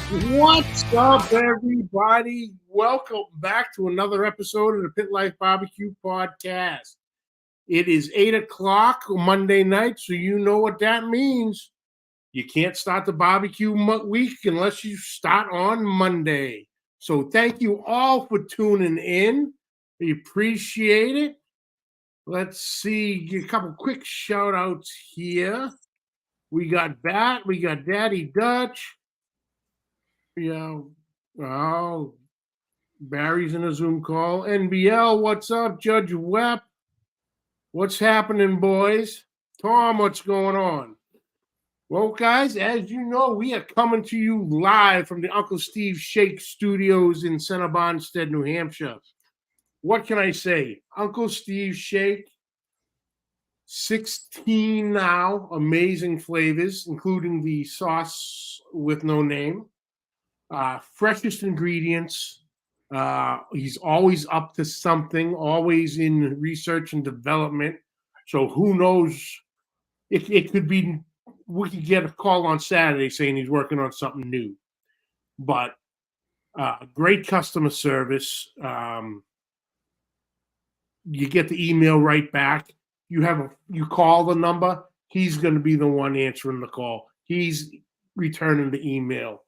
What's up, everybody? Welcome back to another episode of the Pit Life BBQ podcast. It is 8 o'clock Monday night, so you know what that means. You can't start the barbecue week unless you start on Monday. So thank you all for tuning in. We appreciate it. Let's see, a couple quick shout outs here. We got Bat, we got Daddy Dutch. Yeah, oh, Barry's in a Zoom call. NBL, what's up? Judge Webb, what's happening, boys? Tom, what's going on? Well, guys, as you know, we are coming to you live from the Uncle Steve Shake Studios in Center Bonstead, New Hampshire. What can I say? Uncle Steve Shake, 16 now, amazing flavors, including the sauce with no name. Freshest ingredients. He's always up to something, always in research and development. So who knows? It could be, we could get a call on Saturday saying he's working on something new. But great customer service. You get the email right back. You call the number. He's going to be the one answering the call. He's returning the email.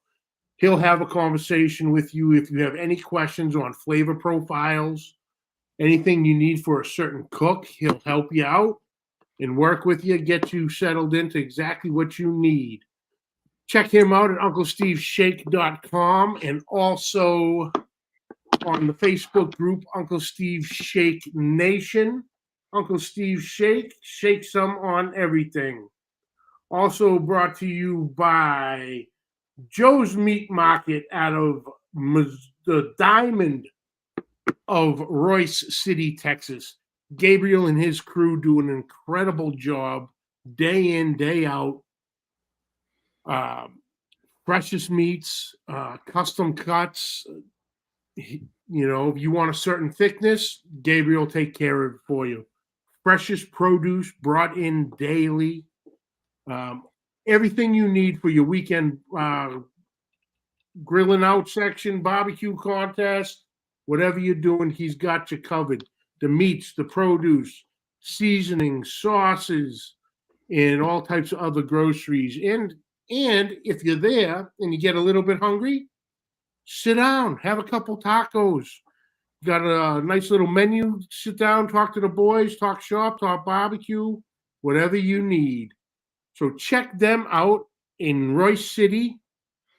He'll have a conversation with you if you have any questions on flavor profiles, anything you need for a certain cook. He'll help you out and work with you, get you settled into exactly what you need. Check him out at UncleSteveShake.com and also on the Facebook group, Uncle Steve Shake Nation. Uncle Steve Shake, shake some on everything. Also brought to you by Joe's Meat Market out of the Diamond of Royce City, Texas. Gabriel and his crew do an incredible job day in, day out. Freshest meats, custom cuts. If you want a certain thickness, Gabriel will take care of it for you. Freshest produce brought in daily. Everything you need for your weekend grilling out section, barbecue contest, whatever you're doing, he's got you covered. The meats, the produce, seasonings, sauces, and all types of other groceries. And if you're there and you get a little bit hungry, sit down, have a couple tacos. Got a nice little menu. Sit down, talk to the boys, talk shop, talk barbecue, whatever you need. So check them out in Royce City,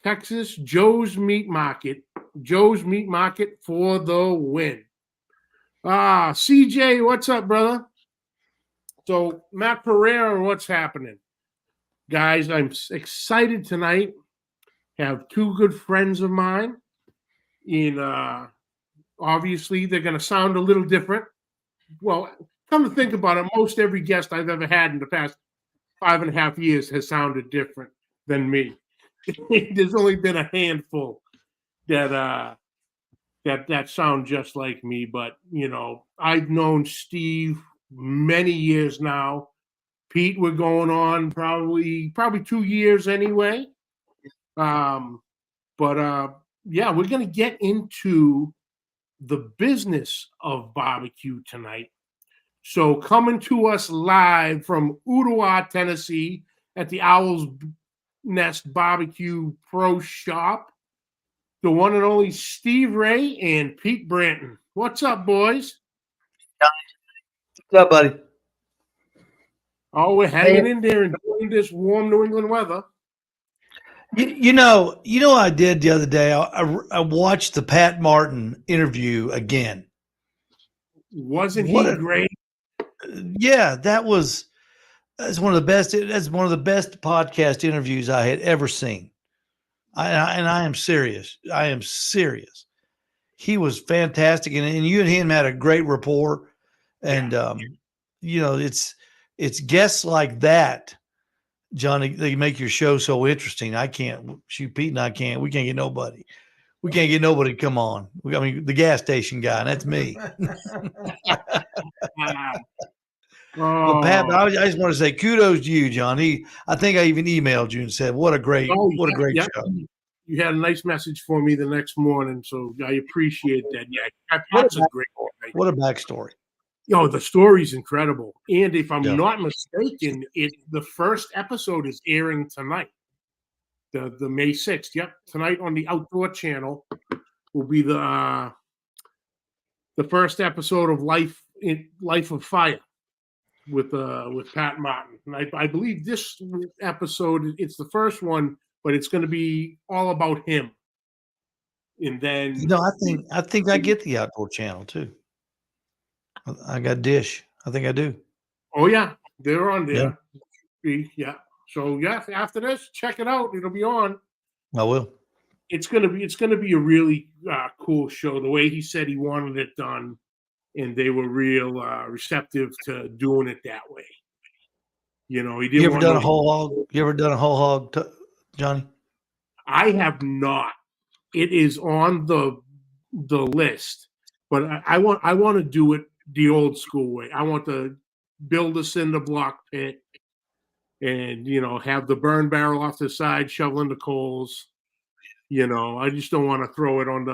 Texas, Joe's Meat Market. Joe's Meat Market for the win. CJ, what's up, brother? So Matt Pereira, what's happening? Guys, I'm excited tonight. Have two good friends of mine. Obviously, they're going to sound a little different. Well, come to think about it, most every guest I've ever had in the past 5.5 years has sounded different than me. There's only been a handful that sound just like me. But I've known Steve many years now. Pete, we're going on probably 2 years anyway. Yeah, we're gonna get into the business of barbecue tonight. So coming to us live from Ooltewah, Tennessee at the Owl's Nest Barbecue Pro Shop, the one and only Steve Ray and Pete Branton. What's up, boys? What's up, buddy? Oh, we're hanging in there enjoying this warm New England weather. You know what I did the other day? I watched the Pat Martin interview again. Wasn't he great? Yeah, that's one of the best. That's one of the best podcast interviews I had ever seen. I am serious. I am serious. He was fantastic, and you and him had a great rapport. And it's guests like that, Johnny, they make your show so interesting. I can't shoot Pete, and I can't. We can't get nobody. We can't get nobody to come on. The gas station guy, and that's me. Well, Pat, I just want to say kudos to you, John. I think I even emailed you and said, "What a great show." you had a nice message for me the next morning, so I appreciate that. Yeah, What Pat's a a great guy. What a backstory. Yo, the story's incredible. And if I'm Yeah. not mistaken, the first episode is airing tonight. The May 6th. Yep. Tonight on the Ooltewah channel will be the first episode of Life of Fire with Pat Martin. And I believe this episode, it's the first one, but it's going to be all about him. And then I think I get the outdoor channel too. I got Dish. I think I do. Oh yeah, they're on there. Yeah. So yeah, after this, check it out. It'll be on. I will. It's gonna be a really cool show. The way he said he wanted it done, and they were real receptive to doing it that way. You know, he didn't. You ever done a whole hog? You ever done a whole hog, Johnny? I have not. It is on the list, but I want to do it the old school way. I want to build a cinder block pit, and have the burn barrel off the side, shoveling the coals. I just don't want to throw it on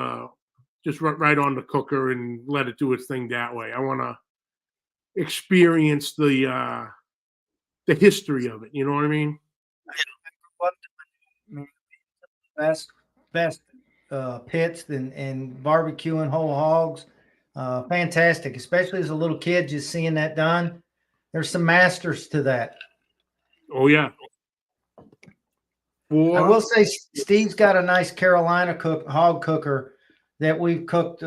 right on the cooker and let it do its thing that way. I want to experience the history of it. You know what I mean? Best pits and barbecuing whole hogs. Fantastic, especially as a little kid, just seeing that done. There's some masters to that. Oh yeah. I will say Steve's got a nice Carolina hog cooker that we've cooked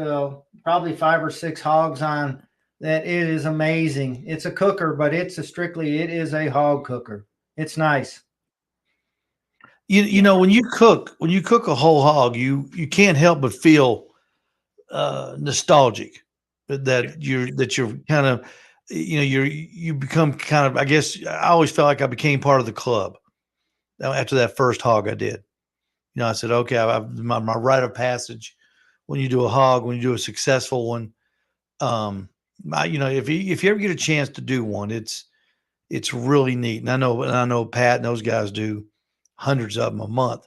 probably 5 or 6 hogs on. That it is amazing. It's a cooker, but it is a hog cooker. It's nice. You know, when you cook a whole hog, you can't help but feel nostalgic that you're kind of, you become kind of, I guess I always felt like I became part of the club after that first hog I did. I said, okay, my rite of passage when you do a hog, when you do a successful one, if you ever get a chance to do one, it's really neat. And I know Pat and those guys do hundreds of them a month.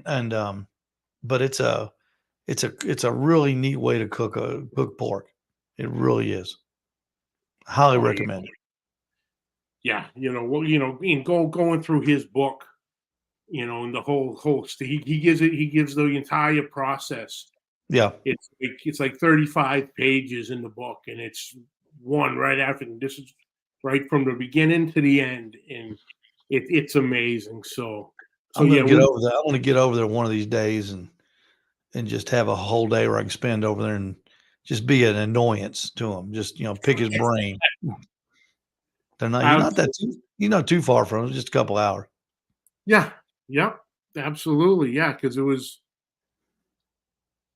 And but it's a really neat way to cook pork. It really is. Highly recommend it. Yeah, being going through his book, and the whole he gives the entire process. Yeah, it's like 35 pages in the book, and it's one right after. This is right from the beginning to the end, and it's amazing. So I'm gonna get over there. I want to get over there one of these days and just have a whole day where I can spend over there and just be an annoyance to him. Just pick his brain. You're not too far from him. Just a couple hours. Yeah. Absolutely. Yeah, because it was.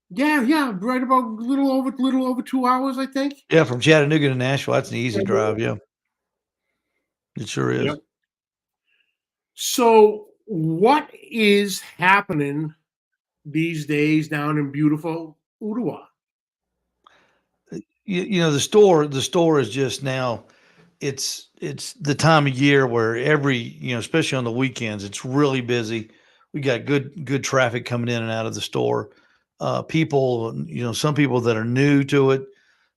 Yeah, right about a little over 2 hours, I think. Yeah, from Chattanooga to Nashville, that's an easy drive. Yeah, it sure is. Yep. So, what is happening these days down in beautiful Ooltewah? The store is just now. It's the time of year where especially on the weekends, it's really busy. We got good traffic coming in and out of the store. People, some people that are new to it,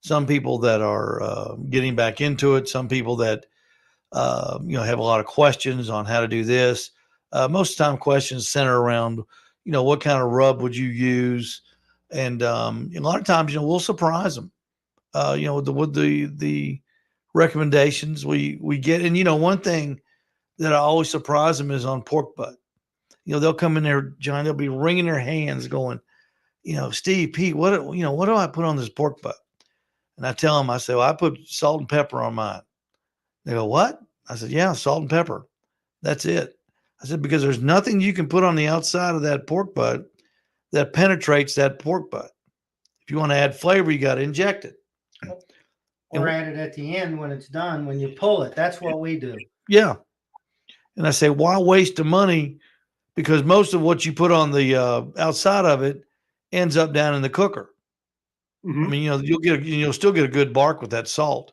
some people that are getting back into it, some people that have a lot of questions on how to do this. Most of the time, questions center around, what kind of rub would you use, and a lot of times, we'll surprise them. With the recommendations we get, and one thing that I always surprise them is on pork butt. They'll come in there, John. They'll be wringing their hands, going, Steve, Pete, what do I put on this pork butt? And I tell them, I say, well, I put salt and pepper on mine. They go, what? I said, yeah, salt and pepper. That's it. I said, because there's nothing you can put on the outside of that pork butt that penetrates that pork butt. If you want to add flavor, you got to inject it. Or add it at the end when it's done, when you pull it. That's what we do. Yeah. And I say, why waste the money? Because most of what you put on the outside of it ends up down in the cooker. Mm-hmm. I mean, you'll still get a good bark with that salt.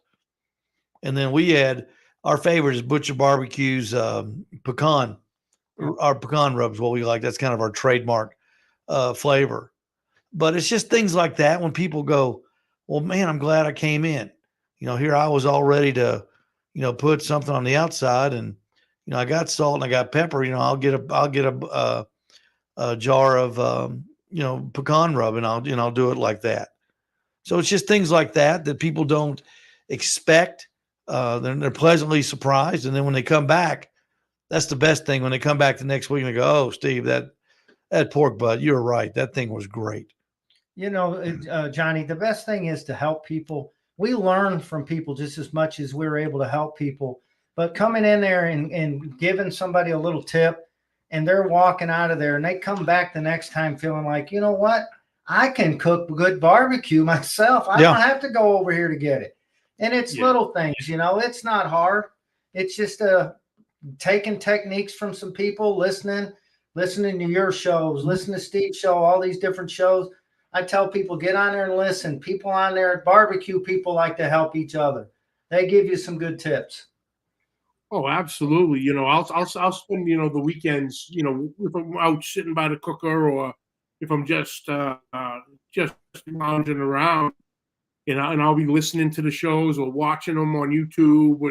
And then we add, our favorite is Butcher Barbecue's pecan our pecan rubs, what we like. That's kind of our trademark flavor. But it's just things like that when people go, well, man, I'm glad I came in. Here I was all ready to, put something on the outside, and I got salt and I got pepper. I'll get a jar of pecan rub, and I'll do it like that. So it's just things like that people don't expect. They're pleasantly surprised, and then when they come back, that's the best thing. When they come back the next week and they go, "Oh, Steve, that pork butt, you're right. That thing was great." Johnny, the best thing is to help people. We learn from people just as much as we're able to help people. But coming in there and giving somebody a little tip, and they're walking out of there, and they come back the next time feeling like, you know what? I can cook good barbecue myself. I don't have to go over here to get it. And it's little things, it's not hard. It's just taking techniques from some people, listening to your shows, listen to Steve's show, all these different shows. I tell people, get on there and listen. People on there at barbecue, people like to help each other. They give you some good tips. Oh, absolutely. I'll spend, the weekends, if I'm out sitting by the cooker, or if I'm just lounging around, and I'll be listening to the shows or watching them on YouTube,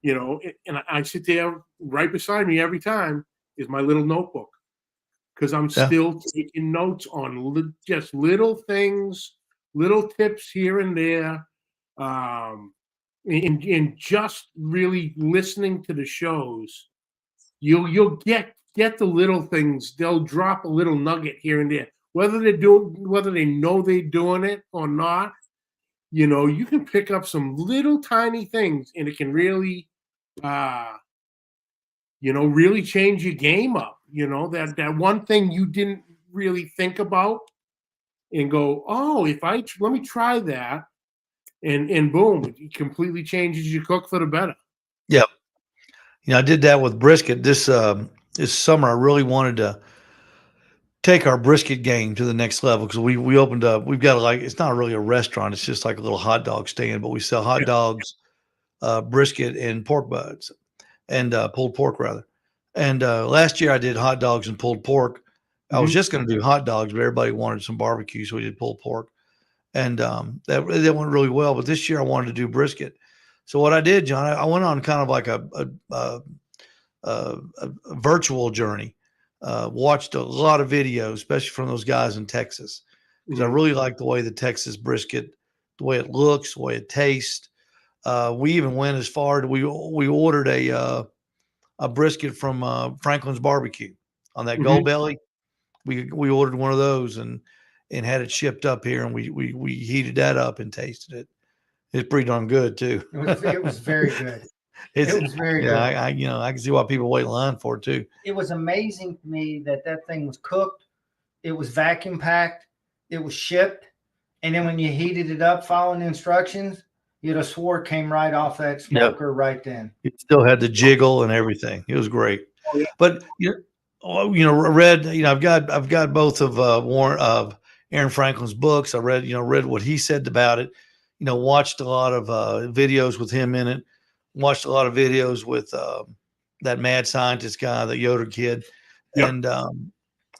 and I sit there right beside me every time is my little notebook, because I'm still taking notes on just little things, little tips here and there, and just really listening to the shows. You'll get the little things. They'll drop a little nugget here and there, whether they know they're doing it or not. You can pick up some little tiny things, and it can really, really change your game up. That one thing you didn't really think about, and go, oh, let me try that, and boom, it completely changes your cook for the better. Yep. I did that with brisket this summer. I really wanted to take our brisket game to the next level, because we opened up. We've got it's not really a restaurant. It's just like a little hot dog stand, but we sell hot dogs, brisket, and pork butts, and pulled pork rather. And last year I did hot dogs and pulled pork. I was just going to do hot dogs, but everybody wanted some barbecue, so we did pulled pork, and that went really well. But this year I wanted to do brisket. So what I did, John, I went on kind of like a virtual journey. Watched a lot of videos, especially from those guys in Texas, because I really like the way the Texas brisket, the way it looks, the way it tastes. We even went as far to we ordered a brisket from Franklin's Barbecue on that Gold Belly. We ordered one of those and had it shipped up here, and we heated that up and tasted it. It's pretty darn good too. It was very good. It was very good. I can see why people wait in line for it too. It was amazing to me that thing was cooked. It was vacuum packed. It was shipped. And then when you heated it up, following the instructions, you'd have swore it came right off that smoker right then. It still had the jiggle and everything. It was great. Oh, yeah. But Red, I've got both of Aaron Franklin's books. I read what he said about it. Watched a lot of videos with him in it. Watched a lot of videos with that mad scientist guy, the Yoder kid. Yep.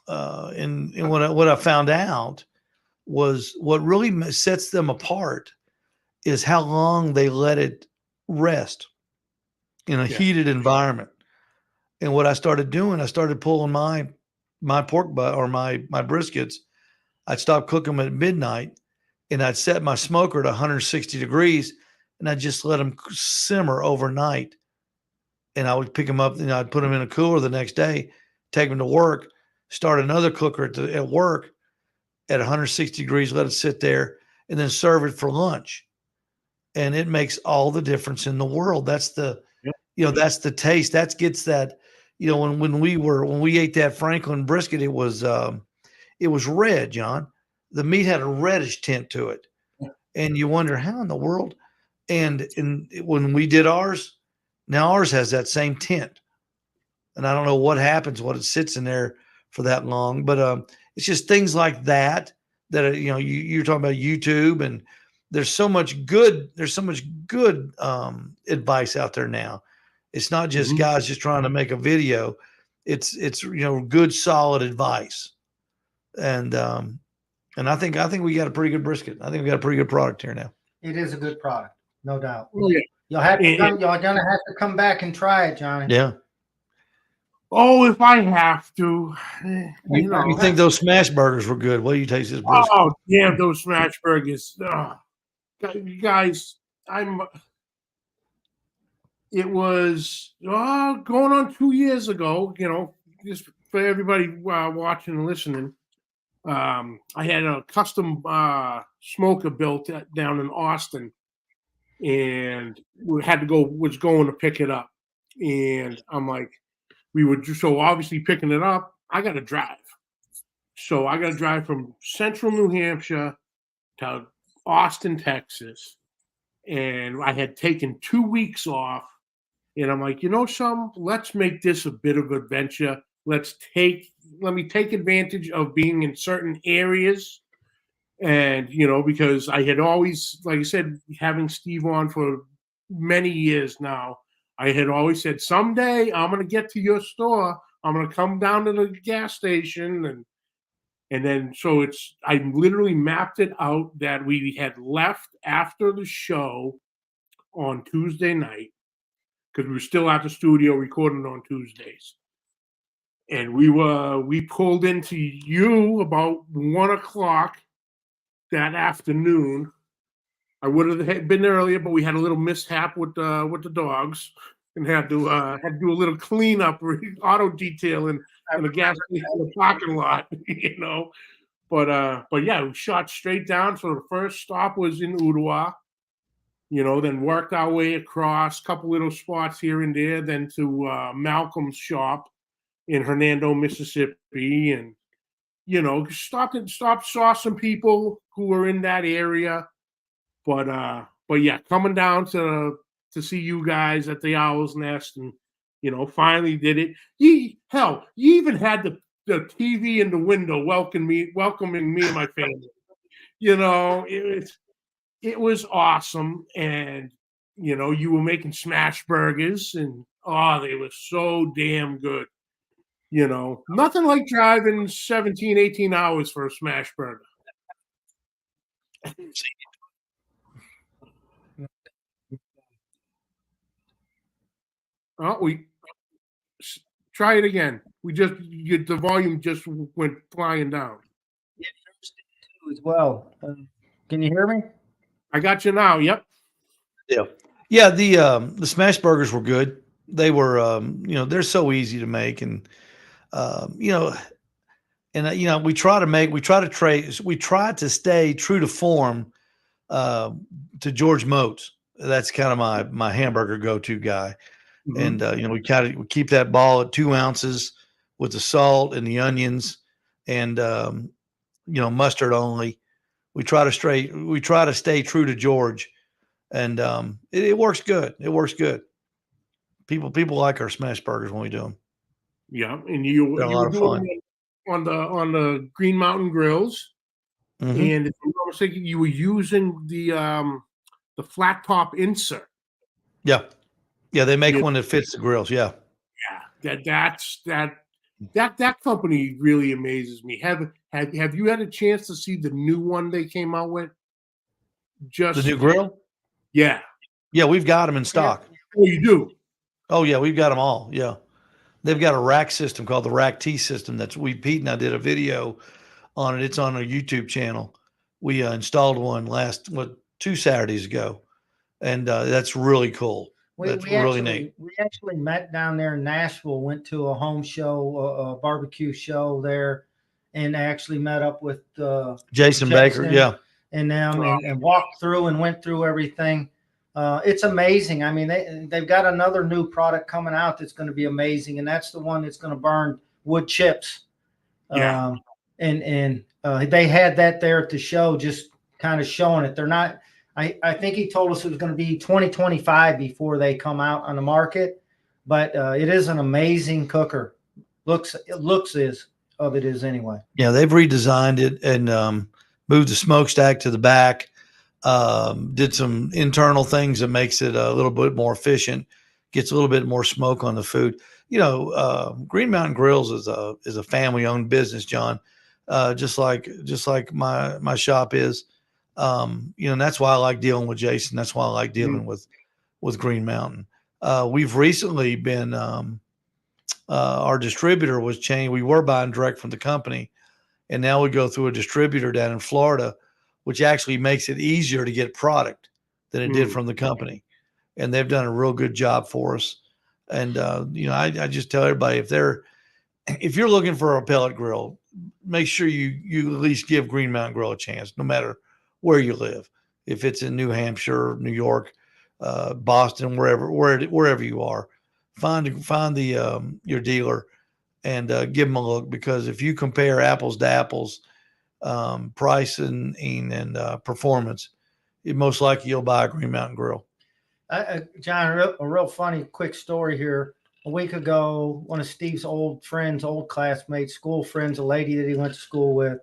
And what I found out was what really sets them apart is how long they let it rest in a heated environment. And what I started doing, I started pulling my pork butt or my briskets. I'd stop cooking them at midnight, and I'd set my smoker at 160 degrees, and I'd just let them simmer overnight. And I would pick them up, and I'd put them in a cooler the next day, take them to work, start another cooker at work at 160 degrees, let it sit there, and then serve it for lunch. And it makes all the difference in the world. That's the, that's the taste. That gets that, when we ate that Franklin brisket, it was red, John. The meat had a reddish tint to it. And you wonder how in the world. And when we did ours, now ours has that same tint. And I don't know what happens when it sits in there for that long, but it's just things like that you're talking about YouTube, and there's so much good advice out there now. It's not just guys just trying to make a video. it's good, solid advice. And I think we got a pretty good brisket. I think we got a pretty good product here now. It is a good product, no doubt. Oh, yeah. You're gonna have to come back and try it, Johnny. Yeah. Oh, if I have to. You think those smash burgers were good? What do you taste this brisket? Oh, damn, those smash burgers. You guys, it was going on 2 years ago, just for everybody watching and listening. I had a custom smoker built down in Austin, and was going to pick it up. And I'm like, so obviously picking it up, I got to drive. So I got to drive from central New Hampshire to Austin, Texas. And I had taken 2 weeks off. And I'm like, let's make this a bit of an adventure. Let me take advantage of being in certain areas. And, because I had always, like I said, having Steve on for many years now, I had always said, someday I'm going to get to your store. I'm going to come down to the gas station. And then, so I literally mapped it out that we had left after the show on Tuesday night, because we were still at the studio recording on Tuesdays. And we pulled into you about 1:00 that afternoon. I would have been there earlier, but we had a little mishap with the dogs, and had to do a little cleanup, auto detail in the gas station in the parking lot, But yeah, we shot straight down. So the first stop was in Ooltewah, then worked our way across, a couple little spots here and there, then to Malcolm's shop in Hernando, Mississippi, and stopped, saw some people who were in that area. But yeah, coming down to see you guys at the Owl's Nest, and finally did it. You even had the TV in the window welcoming me and my family. It was awesome. And you were making smash burgers, and they were so damn good. Nothing like driving 17, 18 hours for a smash burger. We try it again. The volume just went flying down. Yeah, as well. Can you hear me? I got you now. Yep. Yeah. The smash burgers were good. They were, they're so easy to make, and we try to stay true to form to George Moats. That's kind of my hamburger go-to guy. Mm-hmm. And we keep that ball at 2 ounces with the salt and the onions, and mustard only. We try to stay true to George, and it works good. It works good. People like our smash burgers when we do them. Yeah, and you were doing it on the Green Mountain Grills, mm-hmm. And if I'm not mistaken, you were using the flat top insert. Yeah, they make one that fits the grills. Yeah, that company really amazes me. Have you had a chance to see the new one they came out with? Just the new grill? Yeah, we've got them in stock. Oh, you do? Oh yeah, we've got them all. Yeah. They've got a rack system called the Rack T system. Pete and I did a video on it. It's on our YouTube channel. We installed one 2 Saturdays ago, and that's really cool. That's really neat. We actually met down there in Nashville, went to a home show, a barbecue show there, and actually met up with Jason Baker, and them, and walked through and went through everything. It's amazing. I mean, they've got another new product coming out that's going to be amazing, and that's the one that's going to burn wood chips. Yeah. And they had that there at the show, just kind of showing it. They're not. I think he told us it was going to be 2025 before they come out on the market, but it is an amazing cooker. It is anyway. Yeah, they've redesigned it and moved the smokestack to the back. Did some internal things that makes it a little bit more efficient. gets a little bit more smoke on the food. Green Mountain Grills is a family owned business, John. Just like my shop is. And that's why I like dealing with Jason. That's why I like dealing with Green Mountain. We've recently been our distributor was changed. We were buying direct from the company, and now we go through a distributor down in Florida, which actually makes it easier to get product than it did from the company. And they've done a real good job for us. And I just tell everybody, if you're looking for a pellet grill, make sure you at least give Green Mountain Grill a chance, no matter where you live. If it's in New Hampshire, New York, Boston, wherever you are, find your dealer and give them a look, because if you compare apples to apples, price and performance, most likely you'll buy a Green Mountain Grill. John, a real funny quick story here. A week ago, one of Steve's old friends, old classmates, school friends, a lady that he went to school with,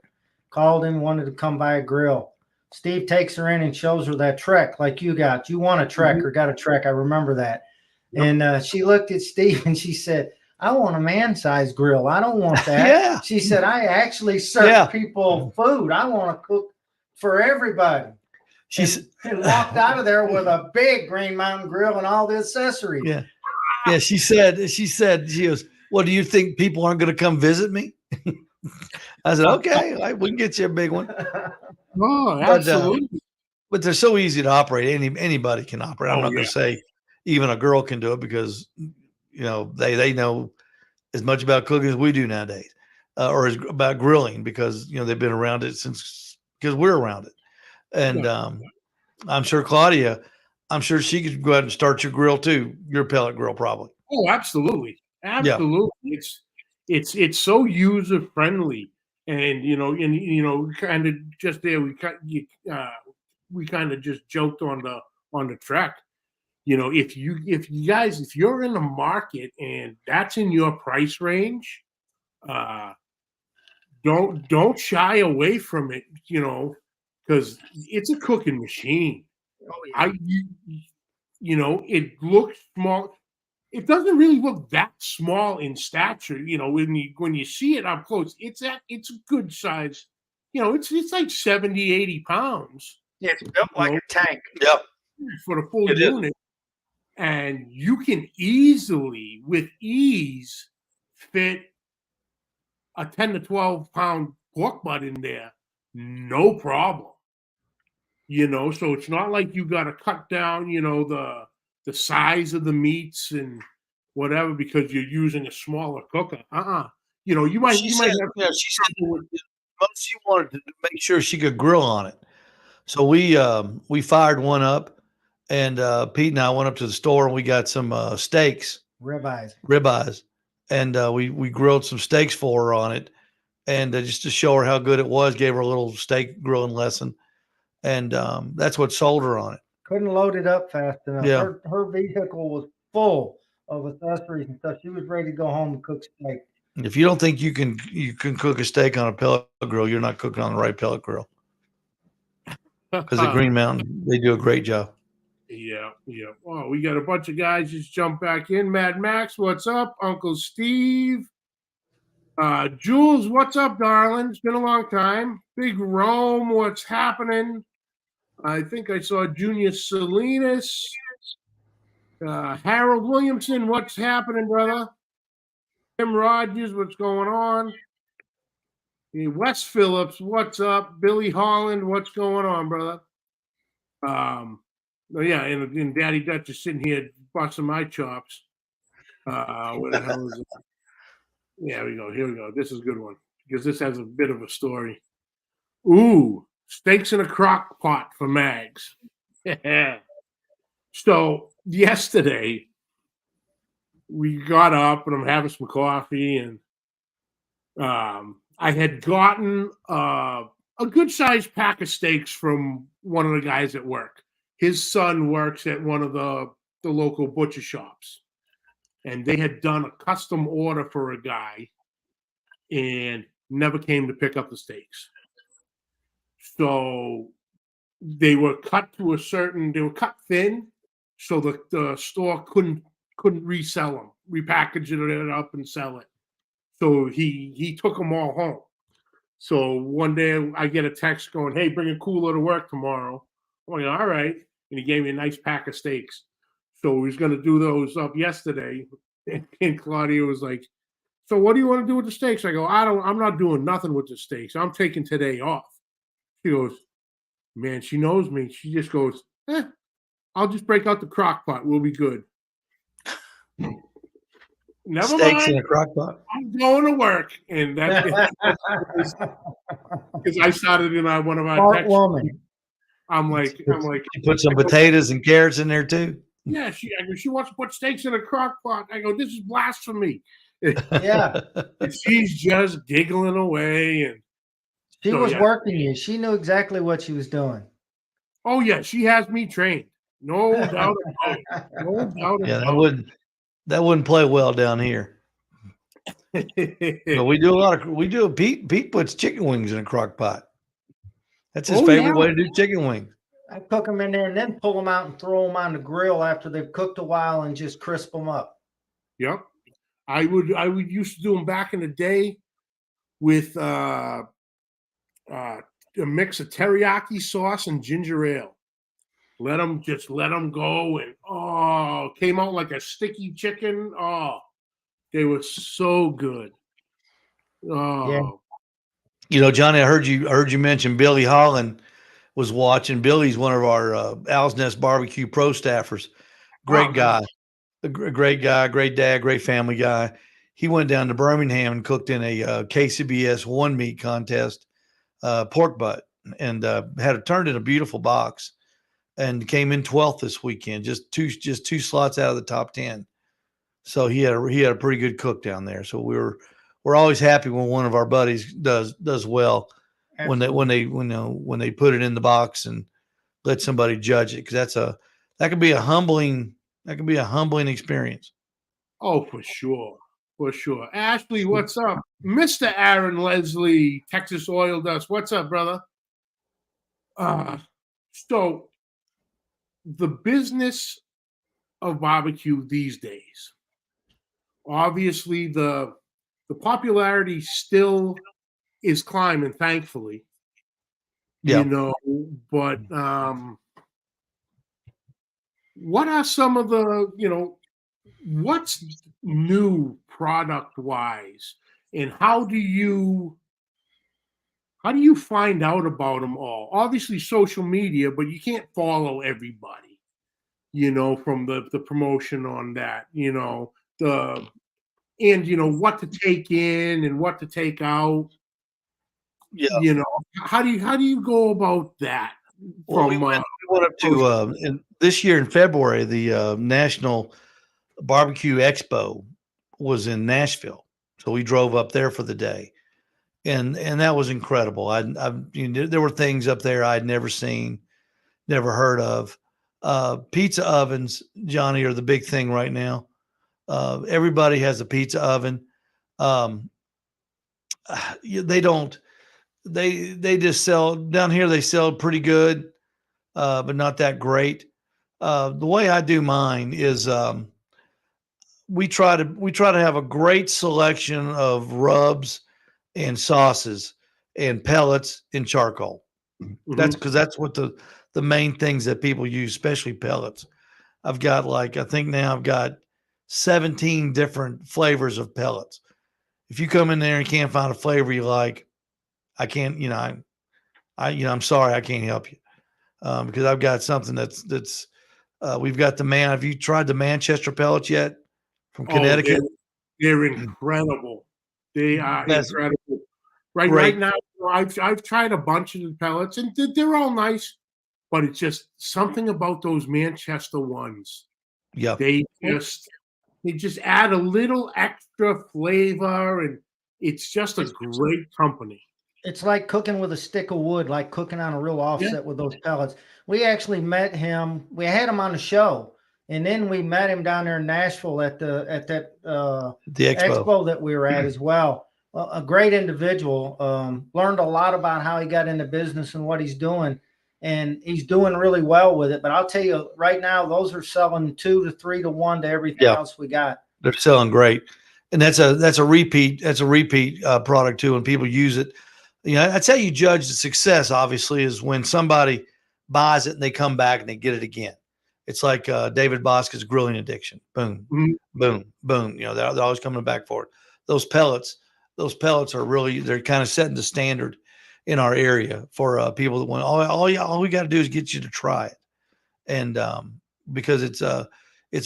called him, wanted to come buy a grill. Steve takes her in and shows her that Trek like you got. You want a Trek or got a Trek. I remember that. Yep. And she looked at Steve and she said, I want a man-sized grill. I don't want that. Yeah. She said, I actually serve people food. I want to cook for everybody. She walked out of there with a big Green Mountain Grill and all the accessories. Yeah. Yeah. She goes, well, do you think people aren't going to come visit me? I said, okay, we can get you a big one. Oh, absolutely. But they're so easy to operate. Anybody can operate. I'm not going to say even a girl can do it, because, they know as much about cooking as we do nowadays, or about grilling, because, they've been around it because we're around it. And I'm sure Claudia, she could go ahead and start your grill too, your pellet grill probably. Oh, absolutely. Absolutely. Yeah. It's so user friendly. And, kind of just there, we kind of just joked on the Trek. If you're in the market and that's in your price range, don't shy away from it, because it's a cooking machine. Oh, yeah. It looks small. It doesn't really look that small in stature, when you see it up close. It's a good size. It's like 70, 80 pounds. Yeah, it's built like a tank. Yep. For the full unit. Is. And you can with ease, fit a 10 to 12 pound pork butt in there. No problem. So it's not like you got to cut down, the size of the meats and whatever because you're using a smaller cooker. You might have. She said she wanted to make sure she could grill on it. So we fired one up, and Pete and I went up to the store and we got some steaks, ribeyes, and we grilled some steaks for her on it, and just to show her how good it was, gave her a little steak grilling lesson, and that's what sold her on it. Couldn't load it up fast enough. Yeah. Her vehicle was full of accessories and stuff. She was ready to go home and cook steak. If you don't think you can cook a steak on a pellet grill, you're not cooking on the right pellet grill. Because at Green Mountain, they do a great job. Yeah. Oh, we got a bunch of guys just jump back in. Mad Max, what's up? Uncle Steve. Jules, what's up, darling? It's been a long time. Big Rome, what's happening? I think I saw Junior Salinas. Harold Williamson, what's happening, brother? Tim Rogers, what's going on? Wes Phillips, what's up? Billy Holland, what's going on, brother? And Daddy Dutch is sitting here busting my chops. Where the hell is it? Yeah, here we go. This is a good one because this has a bit of a story. Ooh, steaks in a crock pot for Mags. So yesterday we got up and I'm having some coffee, and I had gotten a good sized pack of steaks from one of the guys at work. His son works at one of the local butcher shops, and they had done a custom order for a guy and never came to pick up the steaks. So they were cut thin, so the store couldn't couldn't resell them, repackage it up and sell it. So he took them all home. So one day I get a text going, "Hey, bring a cooler to work tomorrow." I'm like, "All right." And he gave me a nice pack of steaks. So he was going to do those up yesterday. And Claudia was like, "So what do you want to do with the steaks?" I go, I'm not doing nothing with the steaks. I'm taking today off." She goes, man, she knows me. She just goes, I'll just break out the crock pot. We'll be good. Never Steaks mind. in a crock pot. I'm going to work. And that's because I started in one of our texts. I'm like, you put some potatoes and carrots in there too. Yeah, she wants to put steaks in a crock pot. I go, this is blasphemy. Yeah. And she's just giggling away. And she was working you. She knew exactly what she was doing. Oh, yeah. She has me trained. No doubt about it. No doubt about it. That wouldn't play well down here. But Pete puts chicken wings in a crock pot. That's his favorite way to do chicken wings. I cook them in there and then pull them out and throw them on the grill after they've cooked a while and just crisp them up. Yep. I would used to do them back in the day with a mix of teriyaki sauce and ginger ale. Let them go, and came out like a sticky chicken. Oh, they were so good. Oh, yeah. You know, Johnny, I heard you mention Billy Holland was watching. Billy's one of our Owl's Nest Barbecue pro staffers. Great guy, a great guy, great dad, great family guy. He went down to Birmingham and cooked in a KCBS one meat contest, pork butt, and turned in a beautiful box. And came in 12th this weekend, just two slots out of the top 10. So he had a pretty good cook down there. So we're always happy when one of our buddies does well. Absolutely. when they put it in the box and let somebody judge it, because that can be a humbling experience. Oh, for sure. Ashley, what's up? Mr. Aaron Leslie, Texas Oil Dust. What's up, brother? So the business of barbecue these days, obviously the popularity still is climbing, thankfully. Yeah. But what are some of the, what's new product wise, and how do you find out about them all? Obviously social media, but you can't follow everybody, from the promotion on that, what to take in and what to take out. Yeah. How do you go about that? Well, we went up to this year in February, the National Barbecue Expo was in Nashville. So we drove up there for the day. And that was incredible. There were things up there I'd never seen, never heard of. Pizza ovens, Johnny, are the big thing right now. Everybody has a pizza oven. They just sell down here. They sell pretty good, but not that great. The way I do mine is we try to have a great selection of rubs and sauces and pellets and charcoal. Mm-hmm. That's what the main things that people use, especially pellets. I've got I think now I've got 17 different flavors of pellets. If you come in there and can't find a flavor you like, I can't, I'm sorry, I can't help you. Because I've got something that's we've got have you tried the Manchester pellets yet from Connecticut? They're incredible. They are incredible. Right now, I've tried a bunch of the pellets, and they're all nice, but it's just something about those Manchester ones. Yeah, they just add a little extra flavor, and it's just a great company. It's like cooking with a stick of wood, like cooking on a real offset with those pellets. We actually met him. We had him on the show, and then we met him down there in Nashville at the expo that we were at as well. A great individual. Learned a lot about how he got into business and what he's doing. and he's doing really well with it. But I'll tell you right now, those are selling 2 to 3 to 1 to everything else we got. They're selling great. And that's a repeat product too. And people use it. That's how you judge the success, obviously, is when somebody buys it and they come back and they get it again. It's like David Bosca's grilling addiction. Boom, boom, boom. They're always coming back for it. Those pellets are really, they're kind of setting the standard in our area for people that want, all we got to do is get you to try it. And because it's a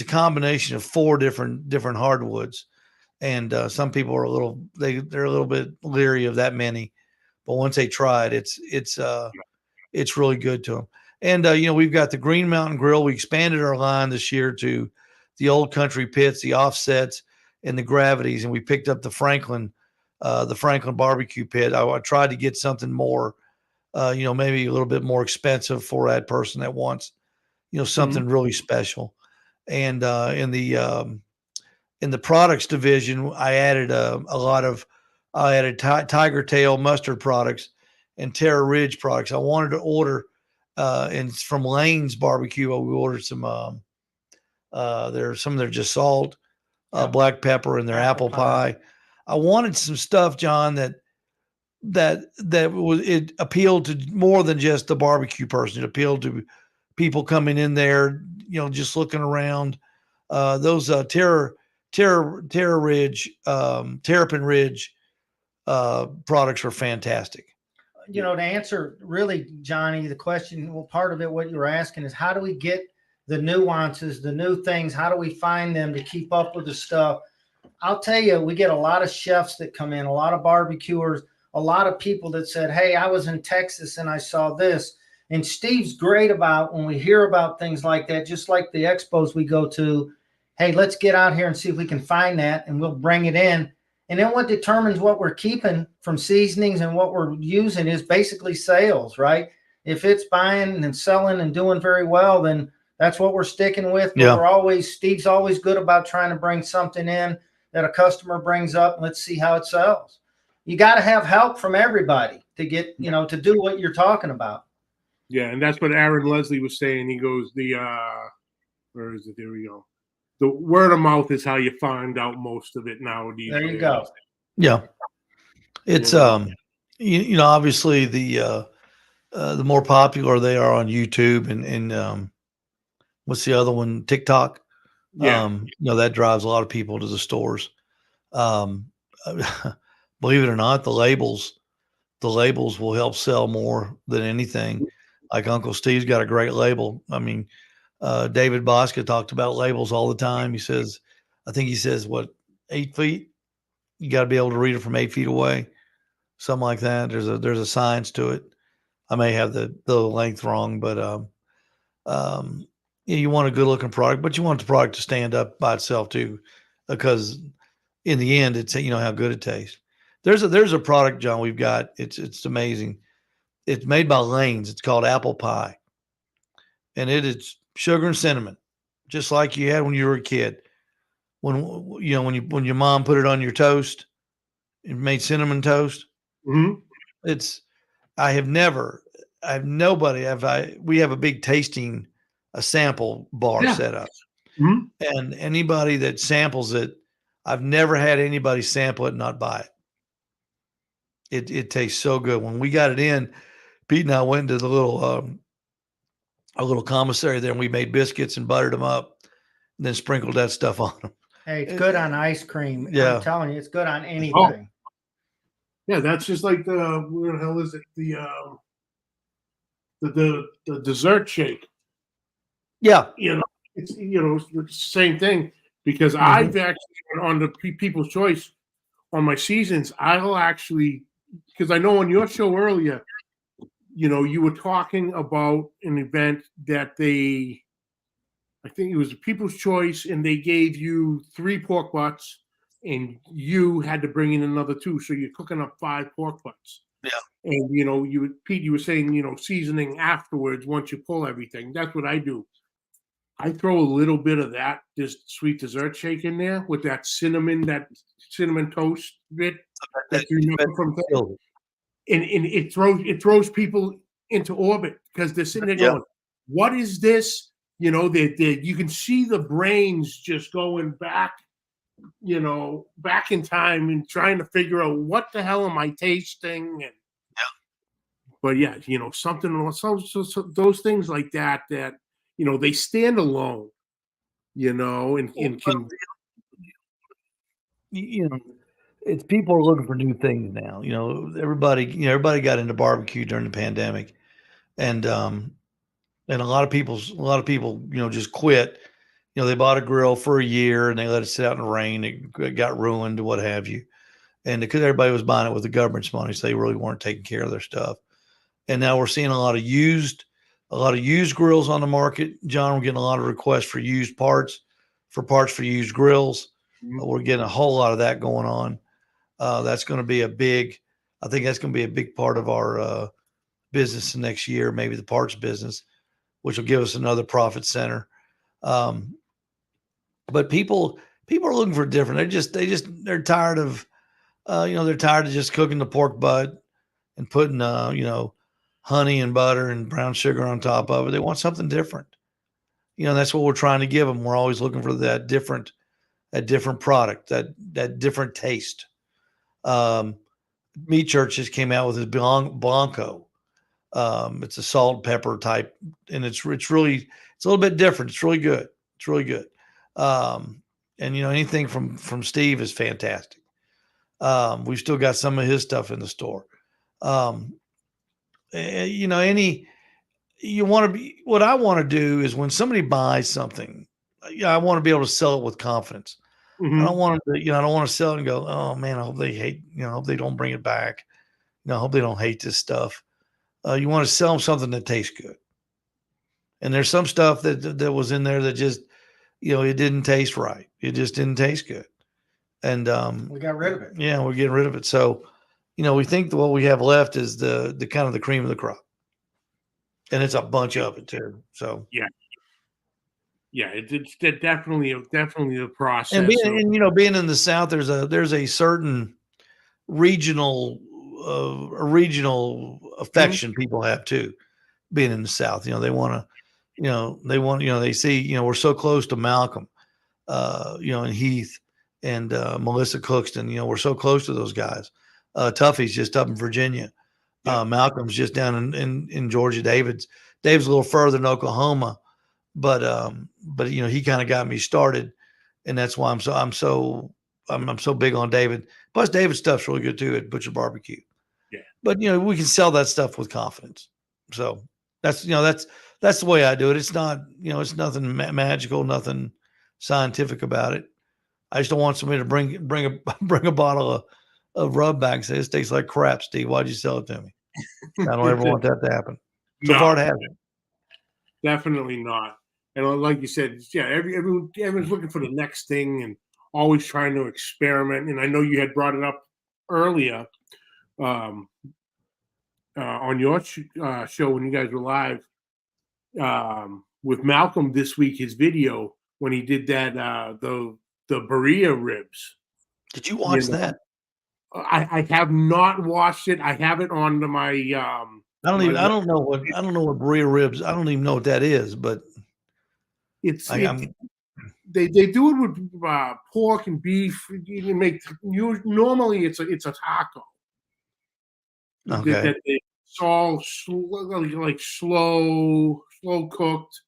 combination of 4 different hardwoods. And some people are they're a little bit leery of that many, but once they try it, it's really good to them. And we've got the Green Mountain Grill. We expanded our line this year to the Old Country pits, the offsets, and the gravities, and we picked up the Franklin barbecue pit. I tried to get something more, maybe a little bit more expensive for that person that wants, something really special. And in the products division, I added Tiger Tail mustard products and Terra Ridge products. I wanted to order, and from Lane's Barbecue, we ordered some, there's some of their just salt, black pepper, and their apple pie. I wanted some stuff, John, that it appealed to more than just the barbecue person. It appealed to people coming in there, just looking around. Those Terrapin Ridge products were fantastic. To answer really, Johnny, the question, well, part of it, what you were asking is how do we get the nuances, the new things? How do we find them to keep up with the stuff? I'll tell you, we get a lot of chefs that come in, a lot of barbecuers, a lot of people that said, hey, I was in Texas and I saw this. And Steve's great about when we hear about things like that, just like the expos we go to, hey, let's get out here and see if we can find that, and we'll bring it in. And then what determines what we're keeping from seasonings and what we're using is basically sales, right? If it's buying and selling and doing very well, then that's what we're sticking with. But Steve's always good about trying to bring something in that a customer brings up, and let's see how it sells. You got to have help from everybody to get, to do what you're talking about. Yeah, and that's what Aaron Leslie was saying. He goes, where is it? There we go. The word of mouth is how you find out most of it nowadays. There you go. Yeah. It's, obviously the more popular they are on YouTube and what's the other one? TikTok. Yeah. That drives a lot of people to the stores. Believe it or not, the labels will help sell more than anything. Like Uncle Steve's got a great label. I mean, David Bosca talked about labels all the time. He says, what, 8 feet? You got to be able to read it from 8 feet away. Something like that. There's a science to it. I may have the length wrong, but you want a good looking product, but you want the product to stand up by itself too, because in the end, it's how good it tastes. There's a product, John, we've got. It's amazing. It's made by Lane's. It's called apple pie, and it is sugar and cinnamon, just like you had when you were a kid. When your mom put it on your toast, it made cinnamon toast. Mm-hmm. We have a big tasting, a sample bar set up. Mm-hmm. And anybody that samples it, I've never had anybody sample it and not buy it. It tastes so good. When we got it in, Pete and I went to the little commissary there, and we made biscuits and buttered them up, and then sprinkled that stuff on them. Hey, it's good on ice cream. Yeah. I'm telling you, it's good on anything. Oh. Yeah, that's just like where the hell is it? The dessert shake. Yeah. It's it's the same thing, because I've actually on the People's Choice on my seasons, I'll actually, because I know on your show earlier, you were talking about an event that I think it was a People's Choice, and they gave you 3 pork butts, and you had to bring in another 2, so you're cooking up 5 pork butts. Yeah. And Pete, you were saying seasoning afterwards once you pull everything. That's what I do. I throw a little bit of that just sweet dessert shake in there with that cinnamon toast bit that you remember from things. And it throws people into orbit because they're sitting there going, "What is this?" You know, you can see the brains just going back, you know, back in time and trying to figure out what the hell am I tasting. And but yeah, you know, something, so those things like that, you know, they stand alone, you know, and can, you know, it's people are looking for new things now. You know, everybody got into barbecue during the pandemic, and a lot of people, you know, just quit. You know, they bought a grill for a year and they let it sit out in the rain. It got ruined, what have you. And because everybody was buying it with the government's money, so they really weren't taking care of their stuff. And now we're seeing a lot of used grills on the market. John, we're getting a lot of requests for used parts for used grills. We're getting a whole lot of that going on. That's going to be I think that's going to be a big part of our business next year, maybe the parts business, which will give us another profit center. But people are looking for different. They're tired of, you know, they're tired of just cooking the pork butt and putting, you know, honey and butter and brown sugar on top of it. They want something different. You know, that's what we're trying to give them. We're always looking for that different product, that different taste. Meat Church just came out with his Blanco. It's a salt and pepper type, and it's a little bit different. It's really good. It's really good. And you know, anything from Steve is fantastic. We've still got some of his stuff in the store. You know, what I want to do is when somebody buys something, I want to be able to sell it with confidence. I don't want to, you know, I don't want to sell it and go, oh man, I hope they hate, you know, I hope they don't bring it back. You know, I hope they don't hate this stuff. You want to sell them something that tastes good. And there's some stuff that was in there that just, you know, it didn't taste right. It just didn't taste good. And we got rid of it. Yeah, we're getting rid of it. So, you know, we think that what we have left is the kind of the cream of the crop. And it's a bunch of it too. So it's definitely the process. And you know, being in the South, there's a certain regional affection people have too. Being in the South, you know, they see, you know, we're so close to Malcolm, you know, and Heath and Melissa Cookston. You know, we're so close to those guys. Tuffy's just up in Virginia. Malcolm's just down in Georgia. David's a little further in Oklahoma, but you know, he kind of got me started, and that's why I'm so big on David. Plus, David's stuff's really good too at Butcher Barbecue. Yeah, but you know, we can sell that stuff with confidence. So that's the way I do it. It's not, you know, it's nothing magical, nothing scientific about it. I just don't want somebody to bring a bottle of rub back and say, this tastes like crap, Steve. Why'd you sell it to me? I don't ever want that to happen. So far it hasn't. Definitely not. And like you said, everyone's looking for the next thing and always trying to experiment. And I know you had brought it up earlier on your show when you guys were live with Malcolm this week, his video when he did that, the Berea ribs. Did you watch that? I have not watched it. I have it on my. I don't know what Berea ribs. I don't even know what that is, but they do it with pork and beef. You can make normally it's a taco. Okay. That it's all like slow cooked,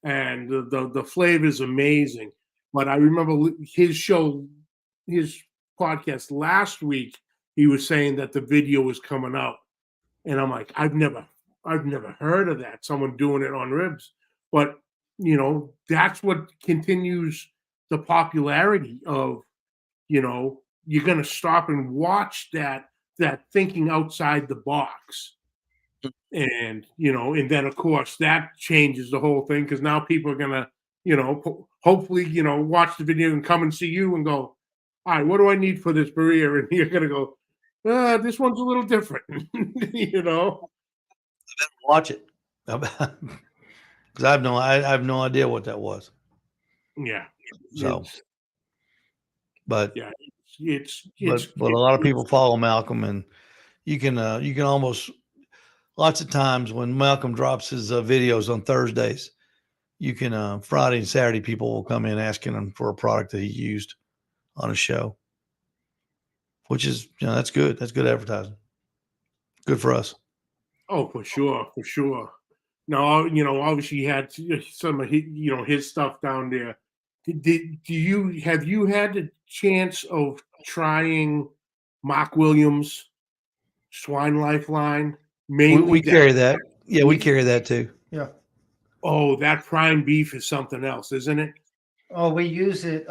and the flavor is amazing. But I remember his podcast last week. He was saying that the video was coming out, and I'm like, I've never heard of that. Someone doing it on ribs, but you know, that's what continues the popularity of, you know, you're going to stop and watch that thinking outside the box. And, you know, and then of course that changes the whole thing, because now people are going to, you know, hopefully, you know, watch the video and come and see you and go, all right, what do I need for this Berea? And you're going to go, this one's a little different, you know. Watch it. Because I have no idea what that was. Yeah. So, but yeah, but a lot of people follow Malcolm, and you can almost, lots of times when Malcolm drops his videos on Thursdays, you can Friday and Saturday people will come in asking him for a product that he used on a show, which is, that's good. That's good advertising. Good for us. Oh, for sure, for sure. Now, obviously he had some of his stuff down there. Have you had the chance of trying Mark Williams' Swine Lifeline? Mainly we carry that. Yeah, we carry that too. Yeah. Oh, that prime beef is something else, isn't it? Oh, we use it.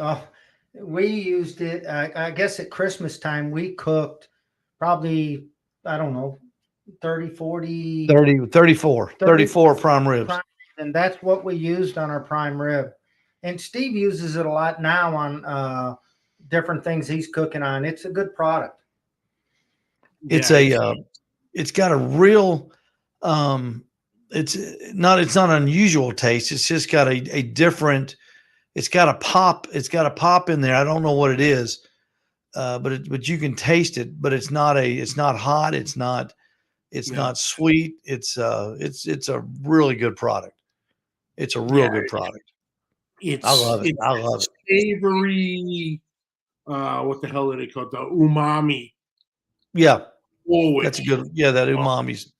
We used it. I guess at Christmas time we cooked probably, I don't know, 34 prime ribs. And that's what we used on our prime rib. And Steve uses it a lot now on different things he's cooking on. It's a good product. It's got a real, it's not unusual taste. It's just got a different, it's got a pop in there. I don't know what it is. But you can taste it, but it's not hot. It's not sweet. It's a really good product. It's a real good product. I love it. I love it. Savory. What the hell are they called? The umami. Yeah. Forward. That's a good. Yeah, that umami's.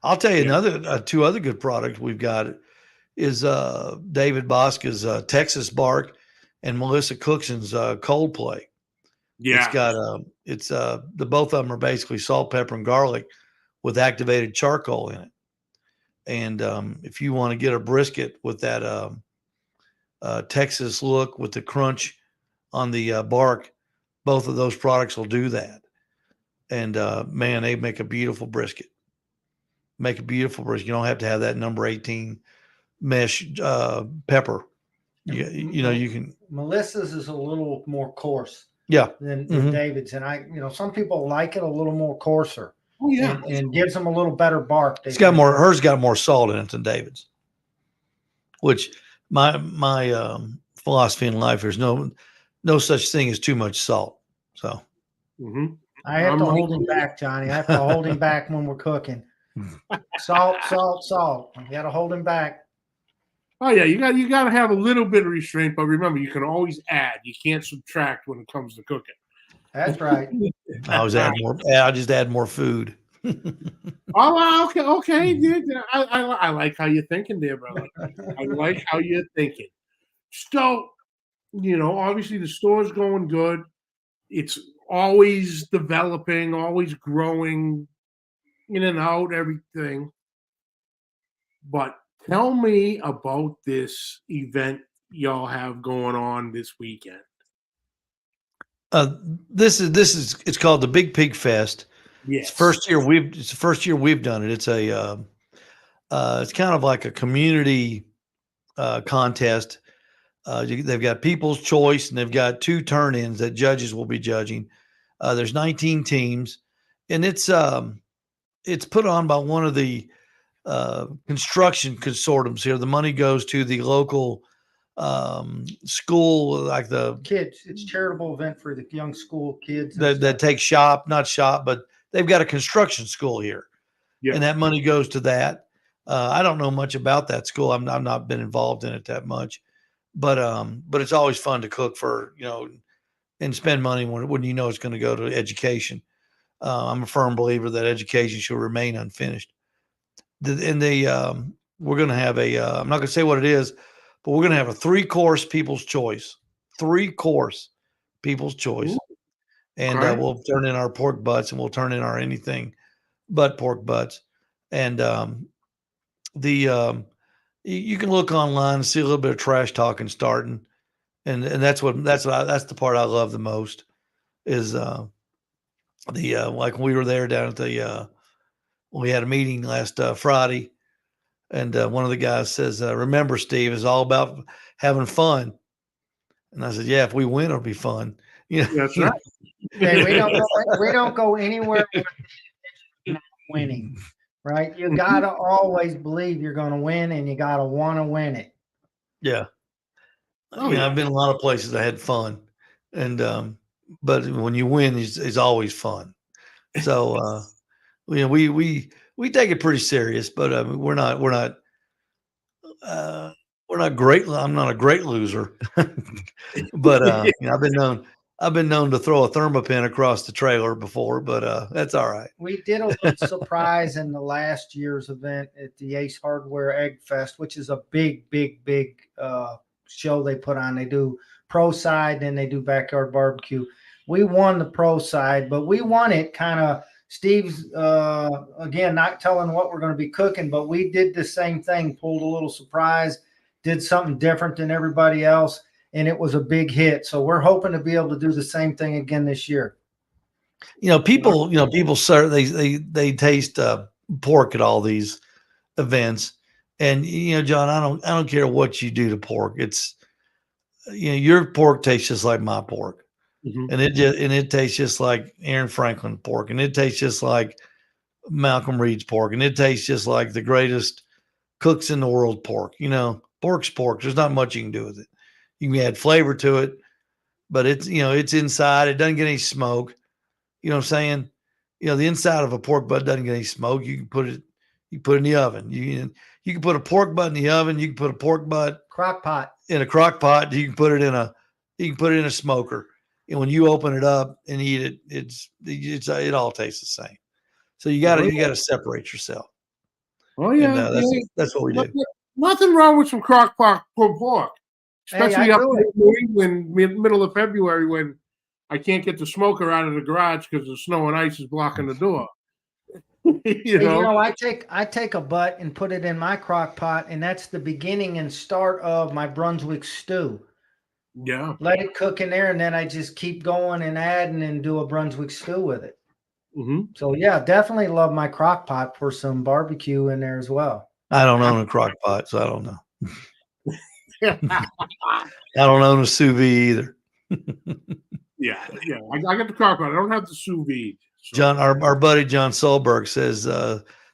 I'll tell you another two other good products we've got is David Bosca's Texas Bark and Melissa Cookson's Coldplay. Yeah. It's got the both of them are basically salt, pepper, and garlic with activated charcoal in it. And if you want to get a brisket with that Texas look with the crunch on the bark, both of those products will do that. And man, they make a beautiful brisket. You don't have to have that number 18 mesh pepper. You can. Melissa's is a little more coarse. Yeah. Than David's. And some people like it a little more coarser. Oh, yeah. And gives them a little better bark. Hers got more salt in it than David's, which my philosophy in life, there's no such thing as too much salt. So I have to hold him back, Johnny. I have to hold him back when we're cooking. Salt. You got to hold him back. Oh yeah, you got to have a little bit of restraint, but remember, you can always add. You can't subtract when it comes to cooking. That's right. I just add more food. Oh, okay. I like how you're thinking there, brother. I like how you're thinking. So, obviously the store's going good. It's always developing, always growing, in and out, everything. But tell me about this event y'all have going on this weekend. It's called the Big Pig Fest. Yes. It's the first year we've done it. It's it's kind of like a community contest. They've got People's Choice and they've got 2 turn-ins that judges will be judging. There's 19 teams, and it's put on by one of the construction consortiums here. The money goes to the local school, like the kids. It's a charitable event for the young school kids that take not shop, but they've got a construction school here, and that money goes to that. I don't know much about that school. I've not been involved in it that much, but it's always fun to cook for, and spend money when it's going to go to education. I'm a firm believer that education should remain unfinished. We're going to have I'm not going to say what it is, but we're going to have a 3-course People's Choice. 3-course People's Choice. Ooh, and we'll turn in our pork butts and we'll turn in our anything but pork butts. And you can look online and see a little bit of trash talking starting. And that's the part I love the most is like when we were there down at we had a meeting last Friday, and one of the guys says, remember, Steve, it's all about having fun. And I said, yeah, if we win, it'll be fun. That's right. We don't go anywhere winning, right? You got to always believe you're going to win, and you got to want to win it. Yeah. I've been a lot of places I had fun, and but when you win, it's always fun. So we we take it pretty serious, but we're not great. I'm not a great loser, but you know, I've been known to throw a thermopin across the trailer before, but that's all right. We did a little surprise in the last year's event at the Ace Hardware Egg Fest, which is a big show they put on. They do pro side, then they do backyard barbecue. We won the pro side, but we won it kind of. Steve's again not telling what we're going to be cooking, but we did the same thing, pulled a little surprise, did something different than everybody else, and it was a big hit. So we're hoping to be able to do the same thing again this year. You know, people serve, they taste pork at all these events, and you know, John, I don't care what you do to pork. It's, you know, your pork tastes just like my pork. And it tastes just like Aaron Franklin pork, and it tastes just like Malcolm Reed's pork, and it tastes just like the greatest cooks in the world pork. You know, pork's pork. There's not much you can do with it. You can add flavor to it, but it's, you know, it's inside. It doesn't get any smoke. You know what I'm saying? You know, the inside of a pork butt doesn't get any smoke. You can put it in the oven. You can put a pork butt in the oven. You can put a pork butt crock pot in a crock pot. You can put it in a smoker. And when you open it up and eat it, it all tastes the same. So you got to separate yourself. Oh yeah, and, that's what we do. Nothing wrong with some crock pot pork, especially up in New England, middle of February, when I can't get the smoker out of the garage because the snow and ice is blocking the door. You know, I take a butt and put it in my crock pot, and that's the beginning and start of my Brunswick stew. Yeah. Let it cook in there, and then I just keep going and adding and do a Brunswick stew with it. So, yeah, definitely love my crock pot for some barbecue in there as well. I don't own a crock pot, so I don't know. I don't own a sous vide either. Yeah. I got the crock pot. I don't have the sous vide. So. John, our buddy John Solberg says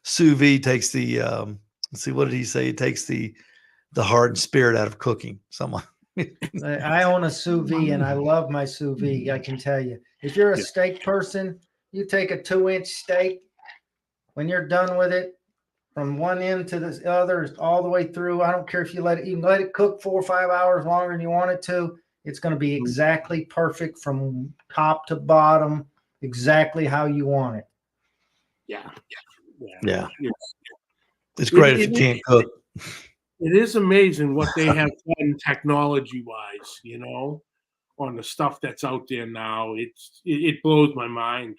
sous vide takes the let's see, what did he say? It takes the heart and spirit out of cooking. Someone. I own a sous vide, and I love my sous vide. I can tell you, if you're a steak person, you take a 2-inch steak. When you're done with it, from one end to the other, all the way through. I don't care if you can let it cook 4 or 5 hours longer than you want it to. It's going to be exactly perfect from top to bottom, exactly how you want it. Yeah. It's great if you can't cook. It is amazing what they have done technology-wise, you know, on the stuff that's out there now. It blows my mind.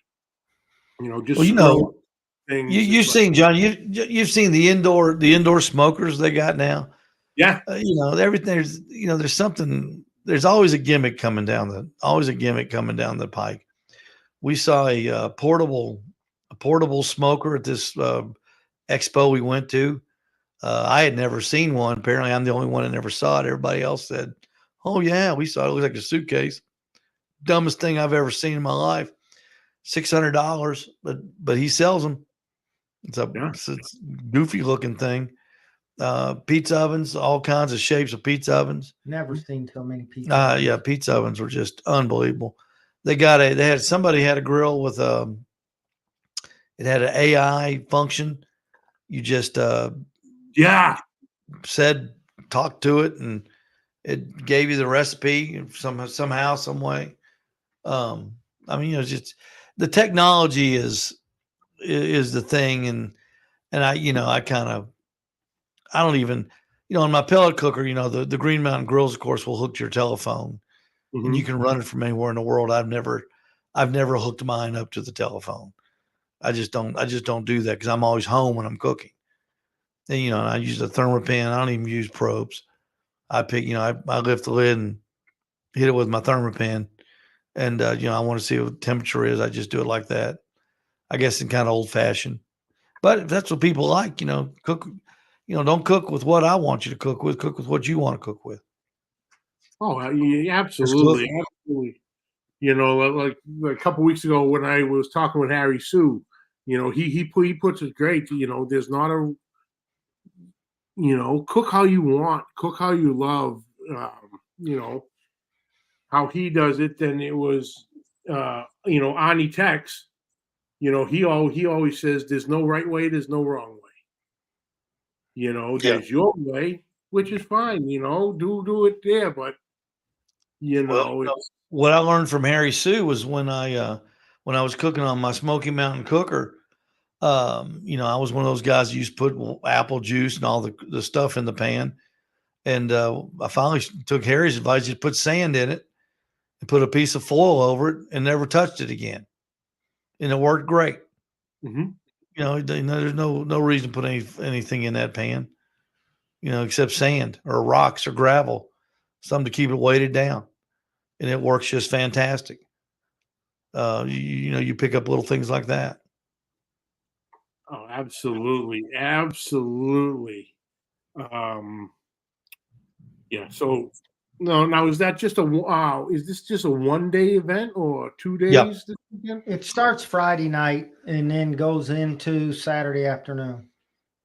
You know, just things. You've seen, John. You've seen the indoor smokers they got now. Yeah. You know, everything. There's something. There's always a gimmick coming down the pike. We saw a portable smoker at this expo we went to. I had never seen one. Apparently, I'm the only one that never saw it. Everybody else said, "Oh yeah, we saw it. It looks like a suitcase." Dumbest thing I've ever seen in my life. $600, but he sells them. It's a goofy looking thing. Pizza ovens, all kinds of shapes of pizza ovens. Never seen so many pizza ovens. Yeah, pizza ovens were just unbelievable. Somebody had a grill with it had an AI function. You just talk to it, and it gave you the recipe somehow, some way. I mean, just the technology is the thing, and I don't even, on my pellet cooker, the Green Mountain Grills, of course, will hook to your telephone, and you can run it from anywhere in the world. I've never hooked mine up to the telephone. I just don't do that because I'm always home when I'm cooking. And, I use a thermopan. I don't even use probes. I lift the lid and hit it with my thermopan. And, I want to see what the temperature is. I just do it like that. I guess it's kind of old fashioned, but if that's what people like, cook, don't cook with what I want you to cook with what you want to cook with. Oh, yeah, absolutely. Absolutely. Like a couple weeks ago when I was talking with Harry Sue, he puts it great. There's not a, cook how you want, cook how you love, how he does it. Then it was, Ani Tex, he always says there's no right way, there's no wrong way. There's your way, which is fine. Do it there, but what I learned from Harry Sue was when I was cooking on my Smoky Mountain cooker. I was one of those guys who used to put apple juice and all the stuff in the pan. And I finally took Harry's advice, just put sand in it and put a piece of foil over it and never touched it again. And it worked great. Mm-hmm. There's no reason to put anything in that pan, except sand or rocks or gravel, something to keep it weighted down. And it works just fantastic. You pick up little things like that. Oh, absolutely. Absolutely. Yeah. So now is that just is this just a 1-day event or 2 days? Yep. This weekend? It starts Friday night and then goes into Saturday afternoon.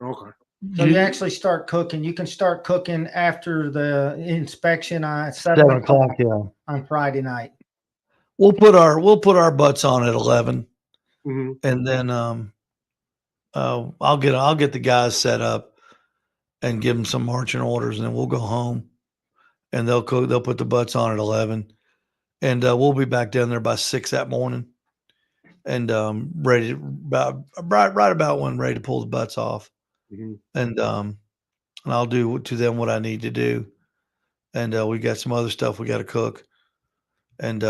Okay. So you actually start cooking. You can start cooking after the inspection on 7 o'clock. Yeah. On Friday night. We'll put our butts on at 11, mm-hmm. and then I'll get the guys set up and give them some marching orders, and then we'll go home, and they'll cook. They'll put the butts on at 11, and we'll be back down there by 6 that morning, and ready right about when ready to pull the butts off, mm-hmm. and I'll do to them what I need to do, and we got some other stuff we got to cook, and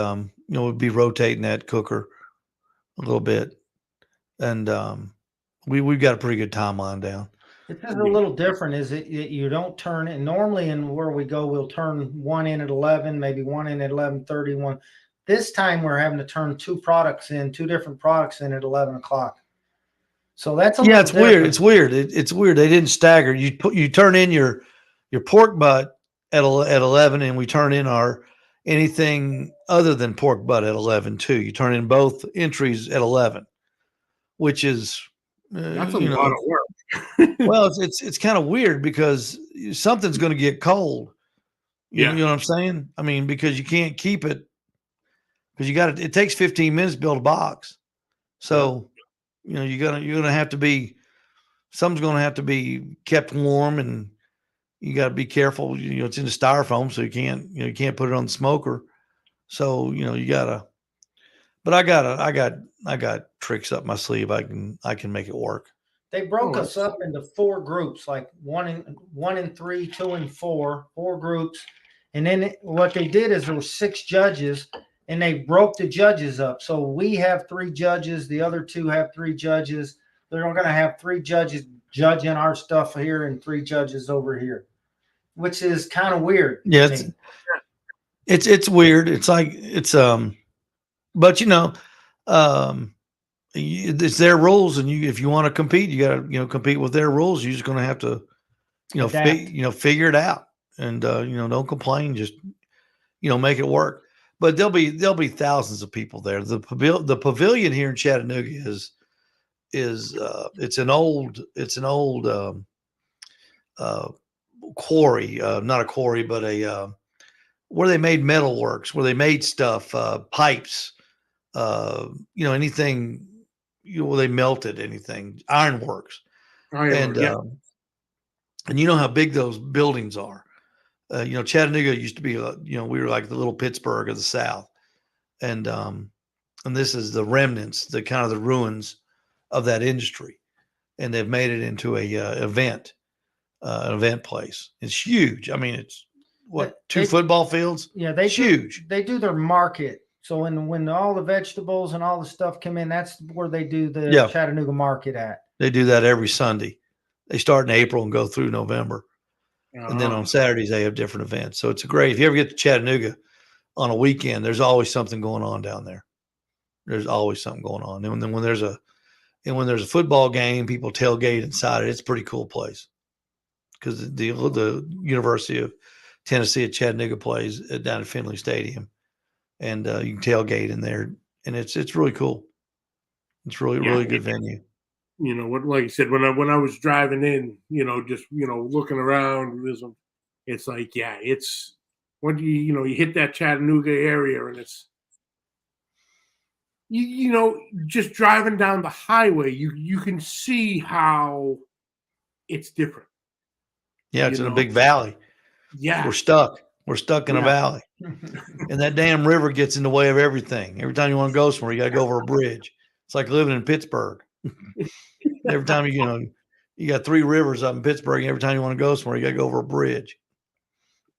we'll be rotating that cooker a little bit, and we've got a pretty good timeline down. It's a little different, is it? You don't turn it. Normally, in where we go, we'll turn one in at 11, maybe one in at 11:30. One. This time, we're having to turn two different products in at 11 o'clock. So that's it's weird. It's weird. It's weird. They didn't stagger. You turn in your pork butt at 11, and we turn in our anything other than pork butt at 11 too. You turn in both entries at 11, which is that's a lot of work. Well, it's kind of weird because something's going to get cold. You know what I'm saying? I mean, because you can't keep it because it takes 15 minutes to build a box. So, you're going to have to be, something's going to have to be kept warm, and you got to be careful. It's in the styrofoam, so you can't put it on the smoker. So, you gotta, but I got tricks up my sleeve. I can make it work. They broke us up into 4 groups, like 1 and 3, 2 and 4 groups. And then what they did is there were 6 judges, and they broke the judges up. So we have 3 judges. The other 2 have 3 judges. They're going to have 3 judges judging our stuff here and 3 judges over here, which is kind of weird. Yeah, it's weird. It's like but it's their rules, and if you want to compete, you got to compete with their rules. You're just going to have to figure it out, and don't complain. Just make it work. But there'll be thousands of people there. The pavilion here in Chattanooga is it's an old quarry, not a quarry, but where they made metalworks, where they made stuff, pipes, anything, where they melted anything, ironworks. And you know how big those buildings are. Chattanooga used to be, we were like the little Pittsburgh of the South. And this is the remnants, the kind of the ruins of that industry. And they've made it into an event place. It's huge. I mean, it's two football fields? Yeah, huge. They do their market. So when all the vegetables and all the stuff come in, that's where they do the Chattanooga market at. They do that every Sunday. They start in April and go through November. And then on Saturdays, they have different events. So it's great. If you ever get to Chattanooga on a weekend, there's always something going on down there. There's always something going on. And then when there's a football game, people tailgate inside it. It's a pretty cool place because the University of Tennessee at Chattanooga plays down at Finley Stadium, and you can tailgate in there, and it's really cool. It's really good venue. Like I said, when I was driving in, just looking around, it's like it's when you hit that Chattanooga area, and it's you know, just driving down the highway, you can see how it's different. Yeah, it's in a big valley. Yeah. We're stuck in a valley. And that damn river gets in the way of everything. Every time you want to go somewhere, you got to go over a bridge. It's like living in Pittsburgh. Every time you got 3 rivers up in Pittsburgh, and every time you want to go somewhere, you got to go over a bridge.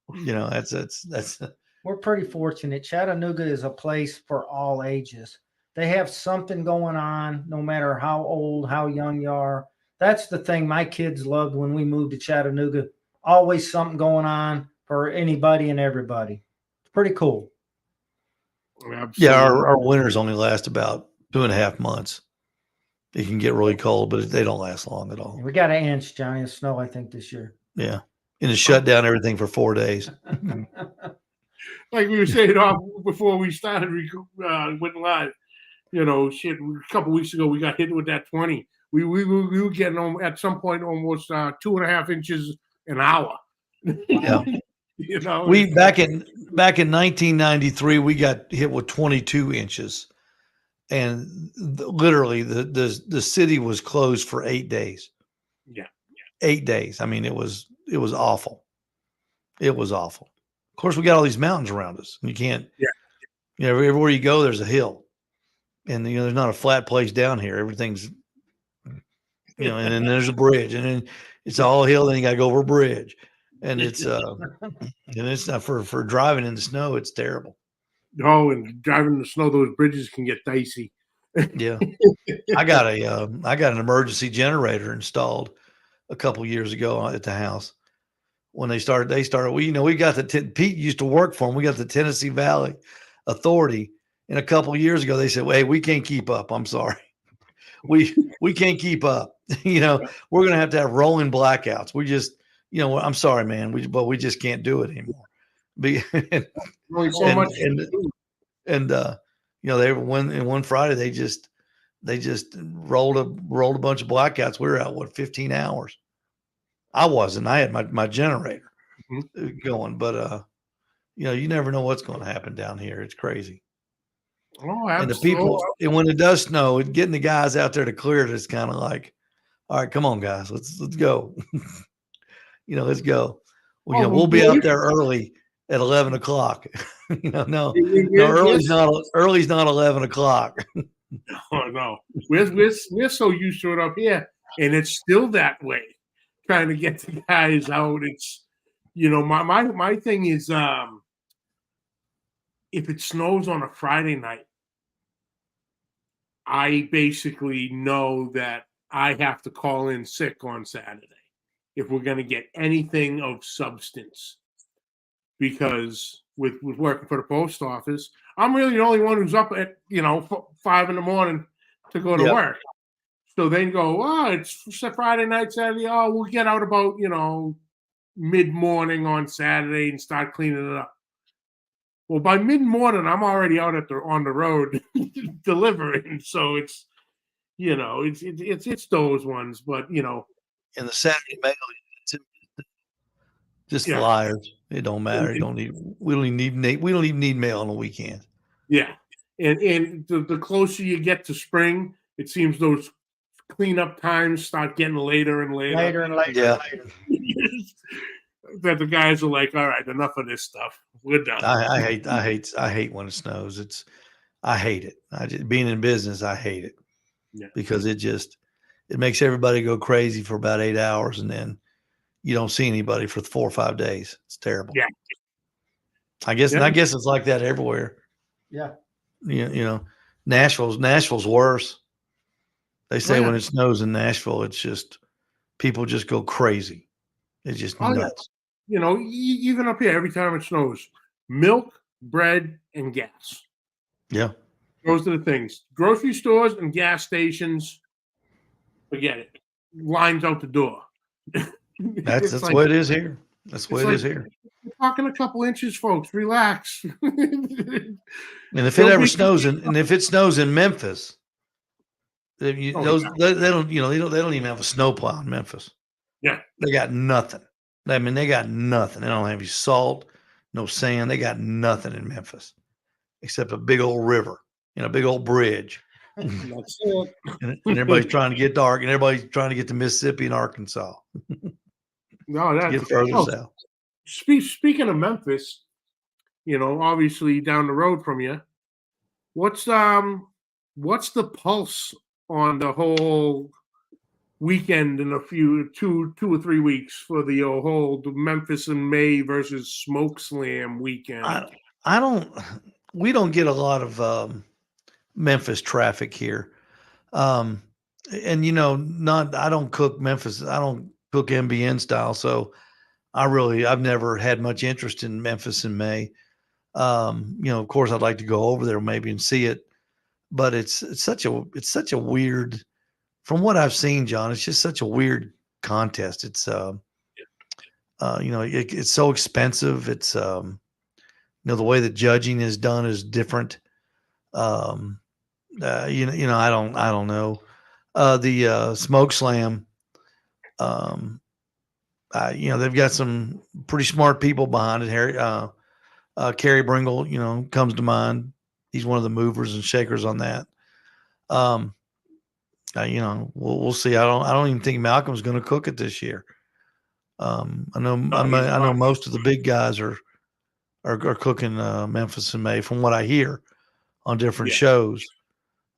That's We're pretty fortunate. Chattanooga is a place for all ages. They have something going on, no matter how old, how young you are. That's the thing my kids loved when we moved to Chattanooga. Always something going on for anybody and everybody. It's pretty cool. Absolutely. Yeah, our winters only last about 2.5 months. It can get really cold, but they don't last long at all. We got an inch, Johnny, of snow, I think, this year. Yeah. And it shut down everything for 4 days. Like we were saying before we started went live, a couple weeks ago we got hit with that 20. We were getting at some point almost 2.5 inches an hour. Yeah. We back in 1993 we got hit with 22 inches, and literally the city was closed for 8 days. Yeah. 8 days. I mean, it was awful. It was awful. Of course, we got all these mountains around us. You can't. Yeah. Everywhere you go, there's a hill, and there's not a flat place down here. Everything's, and then there's a bridge, and then it's all hill. Then you got to go over a bridge, and it's not for driving in the snow. It's terrible. Oh, and driving in the snow, those bridges can get dicey. Yeah, I got an emergency generator installed a couple years ago at the house. When they started, we got Pete used to work for them. We got the Tennessee Valley Authority, and a couple of years ago they said, "Hey, we can't keep up. I'm sorry, we can't keep up. We're going to have rolling blackouts. We just, I'm sorry, man, we just can't do it anymore." They one Friday they just rolled a bunch of blackouts. We were out 15 hours. I wasn't. I had my generator going, but you never know what's going to happen down here. It's crazy. Oh, absolutely. And the people, and when it does snow, getting the guys out there to clear it is kind of like, all right, come on, guys, let's go. Let's go. Well, we'll be out there early at 11 o'clock. Early's not 11 o'clock. Oh no, we're so used to it up here, and it's still that way. Trying to get the guys out. It's, my thing is, if it snows on a Friday night, I basically know that I have to call in sick on Saturday if we're going to get anything of substance. Because with working for the post office, I'm really the only one who's up at 5 a.m. to go to work. So they go, oh, it's Friday night, Saturday. Oh, we'll get out about, mid-morning on Saturday and start cleaning it up. Well, by mid-morning, I'm already out on the road delivering. So it's, it's those ones. But, And the Saturday mail, just liars. It don't matter. We don't even need mail on the weekend. Yeah. And the closer you get to spring, it seems those cleanup times start getting later and later. Yeah. That the guys are like, all right, enough of this stuff. We're done. I hate when it snows. I hate it. Being in business, I hate it. Yeah. Because it makes everybody go crazy for about 8 hours, and then you don't see anybody for 4 or 5 days. It's terrible. Yeah. I guess it's like that everywhere. Yeah. Nashville's worse. They say when it snows in Nashville, it's just people just go crazy. It's just nuts. Yeah. Even up here, every time it snows, milk, bread, and gas. Yeah. Those are the things. Grocery stores and gas stations, forget it. Lines out the door. That's the way it is here. That's the way it is here. We're talking a couple inches, folks. Relax. And if it ever snows in Memphis, they don't even have a snowplow in Memphis. Yeah, they got nothing. I mean, they got nothing. They don't have any salt, no sand. They got nothing in Memphis except a big old river. in a big old bridge. That's it. And everybody's trying to get dark, and everybody's trying to get to Mississippi and Arkansas. No, that's get further south. Speaking of Memphis, obviously down the road from you, what's the pulse on the whole weekend in two or 3 weeks for the whole Memphis and May versus Smoke Slam weekend? We don't get a lot of Memphis traffic here. And I don't cook Memphis. I don't cook MBN style. So I've never had much interest in Memphis in May. Of course I'd like to go over there maybe and see it, but it's such a weird, from what I've seen, John, it's just such a weird contest. It's, it's so expensive. It's, the way that judging is done is different. I don't know. The Smoke Slam, they've got some pretty smart people behind it. Kerry Bringle, comes to mind. He's one of the movers and shakers on that. We'll see. I don't even think Malcolm's going to cook it this year. I know most of the big guys are cooking Memphis in May, from what I hear on different shows.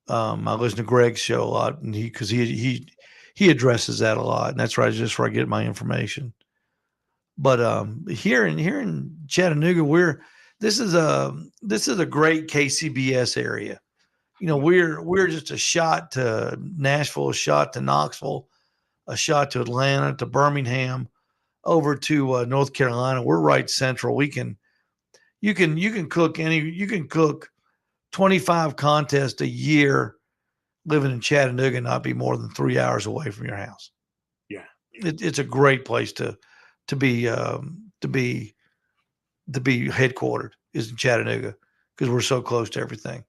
I listen to Greg's show a lot, and he addresses that a lot, and that's just where I get my information. But here in Chattanooga, this is a great KCBS area. We're just a shot to Nashville, a shot to Knoxville, a shot to Atlanta, to Birmingham, over to North Carolina. We're right central. You can cook 25 contests a year living in Chattanooga and not be more than 3 hours away from your house. Yeah. It's a great place to be headquartered, is in Chattanooga, because we're so close to everything.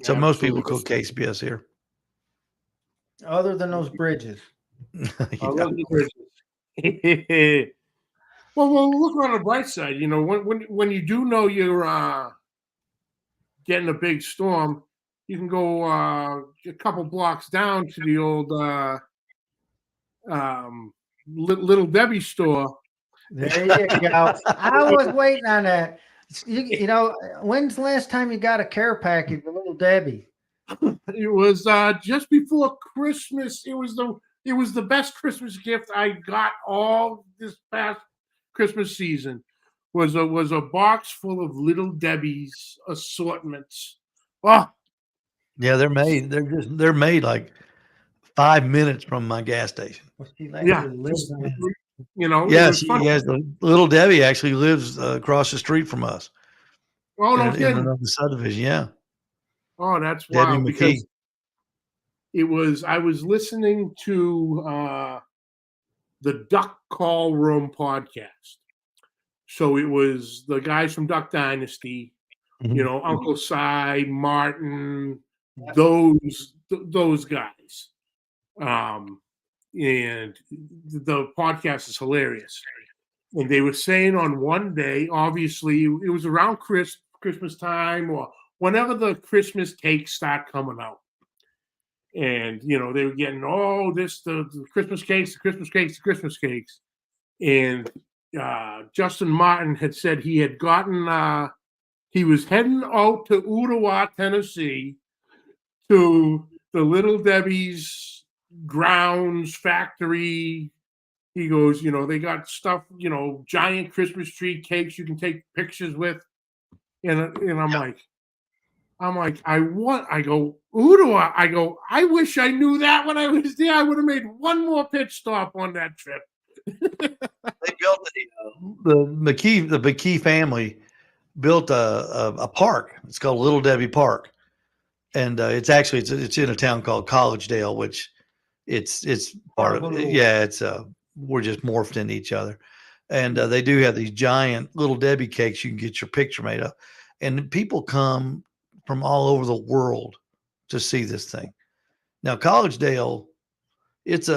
So most people cook KCBS here. Other than those bridges. Other than the bridges. Well, look on the bright side. When you do know you're getting a big storm, you can go a couple blocks down to the old Little Debbie store. There you go. I was waiting on that. When's the last time you got a care package with Little Debbie? It was just before Christmas. It was the best Christmas gift I got all this past Christmas season. Was a box full of Little Debbie's assortments. Oh, yeah, they're made like 5 minutes from my gas station. Yeah, yes, Little Debbie actually lives across the street from us. Oh, no kidding. In another subdivision, yeah. Oh, that's Debbie wild. McKee. Because I was listening to the Duck Call Room podcast. So it was the guys from Duck Dynasty, Uncle Si, Martin, those guys. And the podcast is hilarious. And they were saying on one day, obviously it was around Christmas time, or whenever the Christmas cakes start coming out. And, they were getting, the Christmas cakes. And Justin Martin had said he had gotten, he was heading out to Ooltewah, Tennessee, to the Little Debbie's grounds factory. He goes, they got stuff, giant Christmas tree cakes you can take pictures with. And I'm like, I go, Ooltewah. I go, I wish I knew that when I was there. I would have made one more pit stop on that trip. They built the McKee family built a park. It's called Little Debbie Park. And it's in a town called Collegedale, which it's part of it. Yeah, we're just morphed into each other. And they do have these giant Little Debbie cakes you can get your picture made of. And people come from all over the world to see this thing. Now, Collegedale, it's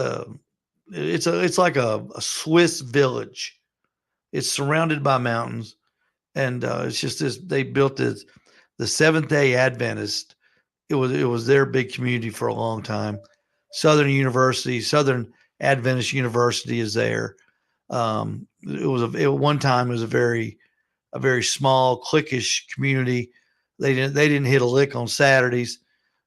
like a Swiss village. It's surrounded by mountains. And it's just this, they built this the Seventh-day Adventist. It was their big community for a long time. Southern Adventist University is there. One time it was a very small, cliquish community. They didn't hit a lick on Saturdays.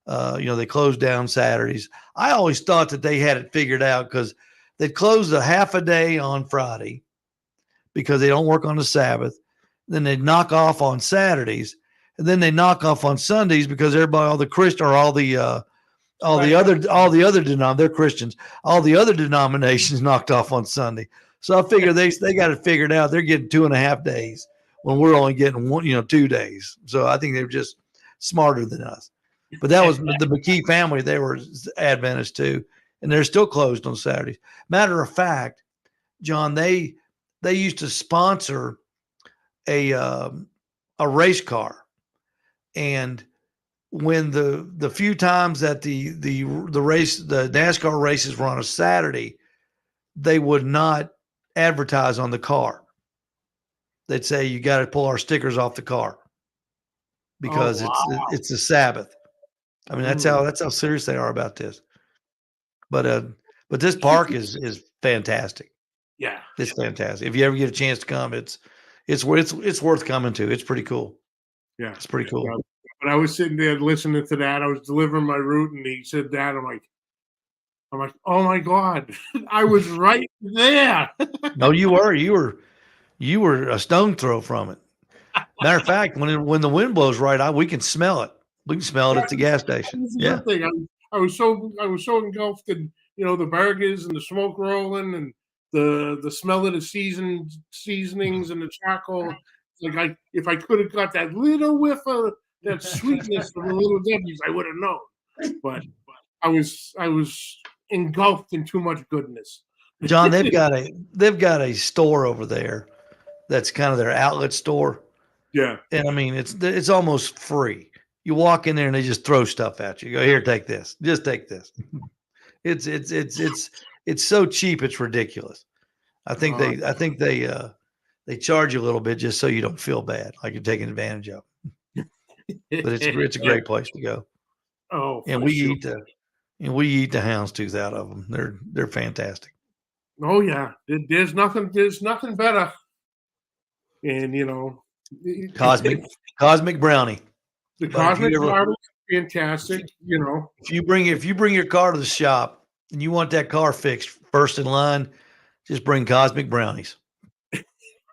They closed down Saturdays. I always thought that they had it figured out because they'd close a half a day on Friday because they don't work on the Sabbath. Then they'd knock off on Saturdays, and then they knock off on Sundays because everybody, all the Christian or all the other they're Christians. All the other denominations knocked off on Sunday. So I figure they got it figured out. They're getting 2.5 days when we're only getting 2 days. So I think they're just smarter than us. But that was the McKee family. They were Adventists too, and they're still closed on Saturdays. Matter of fact, John, they used to sponsor a race car, and when the few times that the NASCAR races were on a Saturday, they would not advertise on the car. They'd say, you got to pull our stickers off the car because it's the Sabbath. I mean, that's how serious they are about this. But this park is fantastic. Yeah, it's fantastic. If you ever get a chance to come, it's worth coming to. It's pretty cool. Yeah, it's pretty cool. But I was sitting there listening to that. I was delivering my route, and he said that. I'm like, oh my God, I was right there. No, you were a stone throw from it. Matter of fact, when the wind blows right, we can smell it. We can smell it at the gas station. Yeah. I was so engulfed in the burgers and the smoke rolling and the smell of the seasonings and the charcoal. Like if I could have got that little whiff of that sweetness from the Little Debbie's, I would have known. But I was engulfed in too much goodness. John, they've got a store over there that's kind of their outlet store. Yeah. And I mean, it's almost free. You walk in there and they just throw stuff at you. You go, here, take this. Just take this. It's so cheap, it's ridiculous. I think they charge you a little bit just so you don't feel bad, like you're taking advantage of. But it's a great place to go. Oh, and we eat the houndstooth out of them. They're fantastic. Oh yeah, there's nothing better. And cosmic brownie. The cosmic brownie is fantastic. If you bring your car to the shop and you want that car fixed first in line, just bring cosmic brownies.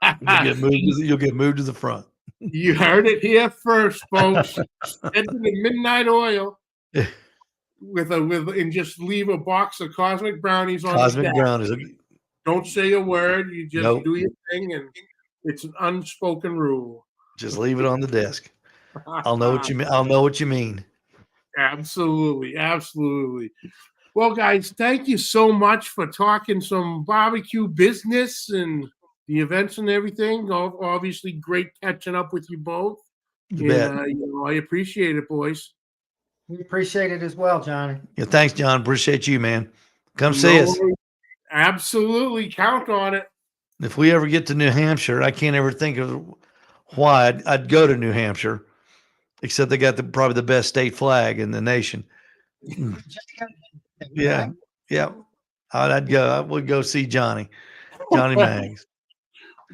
You'll get moved to the front. You heard it here first, folks. Head to the Midnight Oil and just leave a box of cosmic brownies on cosmic brownies. Don't say a word. You just do your thing, and it's an unspoken rule. Just leave it on the desk. I'll know what you mean. I'll know what you mean. Absolutely, absolutely. Well, guys, thank you so much for talking some barbecue business and the events and everything. Obviously, great catching up with you both. I appreciate it, boys. We appreciate it as well, Johnny. Yeah, thanks, John. Appreciate you, man. Come see us. Absolutely, count on it. If we ever get to New Hampshire, I can't ever think of why I'd go to New Hampshire, except they got probably the best state flag in the nation. Yeah. I'd go. I would go see Johnny Maggs.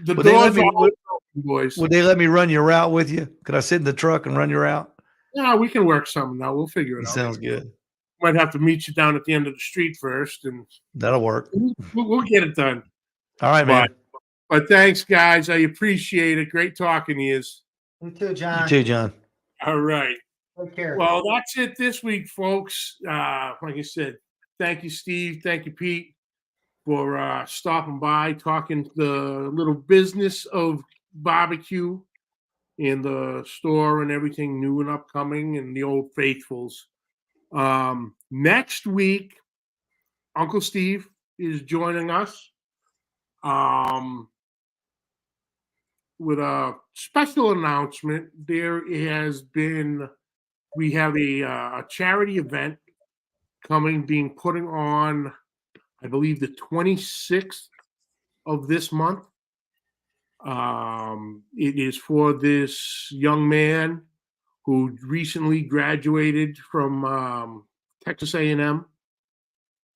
The doors are open, boys. Would they let me run your route with you? Could I sit in the truck and run your route? Yeah, we can work something out. We'll figure it out. Sounds good. Might have to meet you down at the end of the street first, and that'll work. We'll get it done. All right, man. But thanks, guys. I appreciate it. Great talking to you. You too, John. You too, John. All right. Take care. Well, that's it this week, folks. Like I said, thank you, Steve. Thank you, Pete, for stopping by, talking the little business of barbecue and the store and everything new and upcoming and the old faithfuls. Next week, Uncle Steve is joining us with a special announcement. We have a charity event being putting on, I believe, the 26th of this month. It is for this young man who recently graduated from Texas A&M,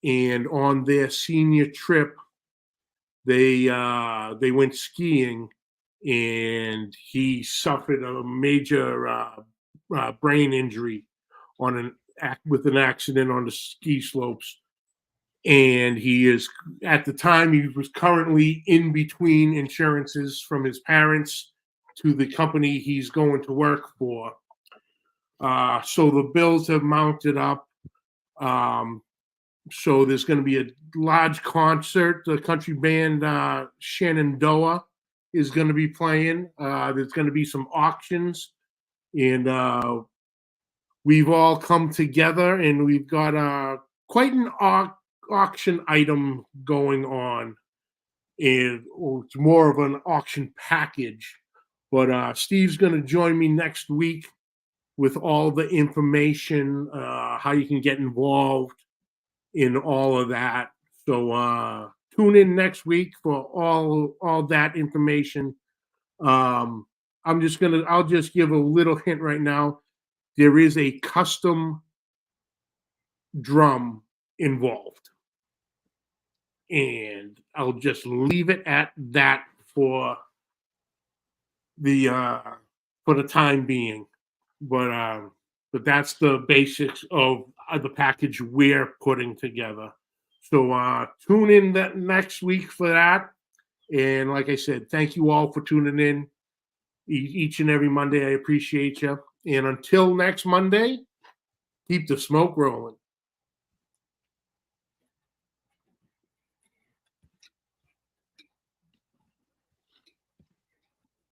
and on their senior trip, they went skiing, and he suffered a major brain injury with an accident on the ski slopes. And he is, at the time, he was currently in between insurances from his parents to the company he's going to work for. So the bills have mounted up. So there's going to be a large concert. The country band Shenandoah is going to be playing. There's going to be some auctions, and we've all come together, and we've got quite an auction item going on, and it's more of an auction package. But Steve's going to join me next week with all the information, how you can get involved in all of that. So tune in next week for all that information. I'll just give a little hint right now. There is a custom drum involved, and I'll just leave it at that for the time being. But that's the basics of the package we're putting together. So tune in that next week for that. And like I said, thank you all for tuning in each and every Monday. I appreciate you. And until next Monday, keep the smoke rolling.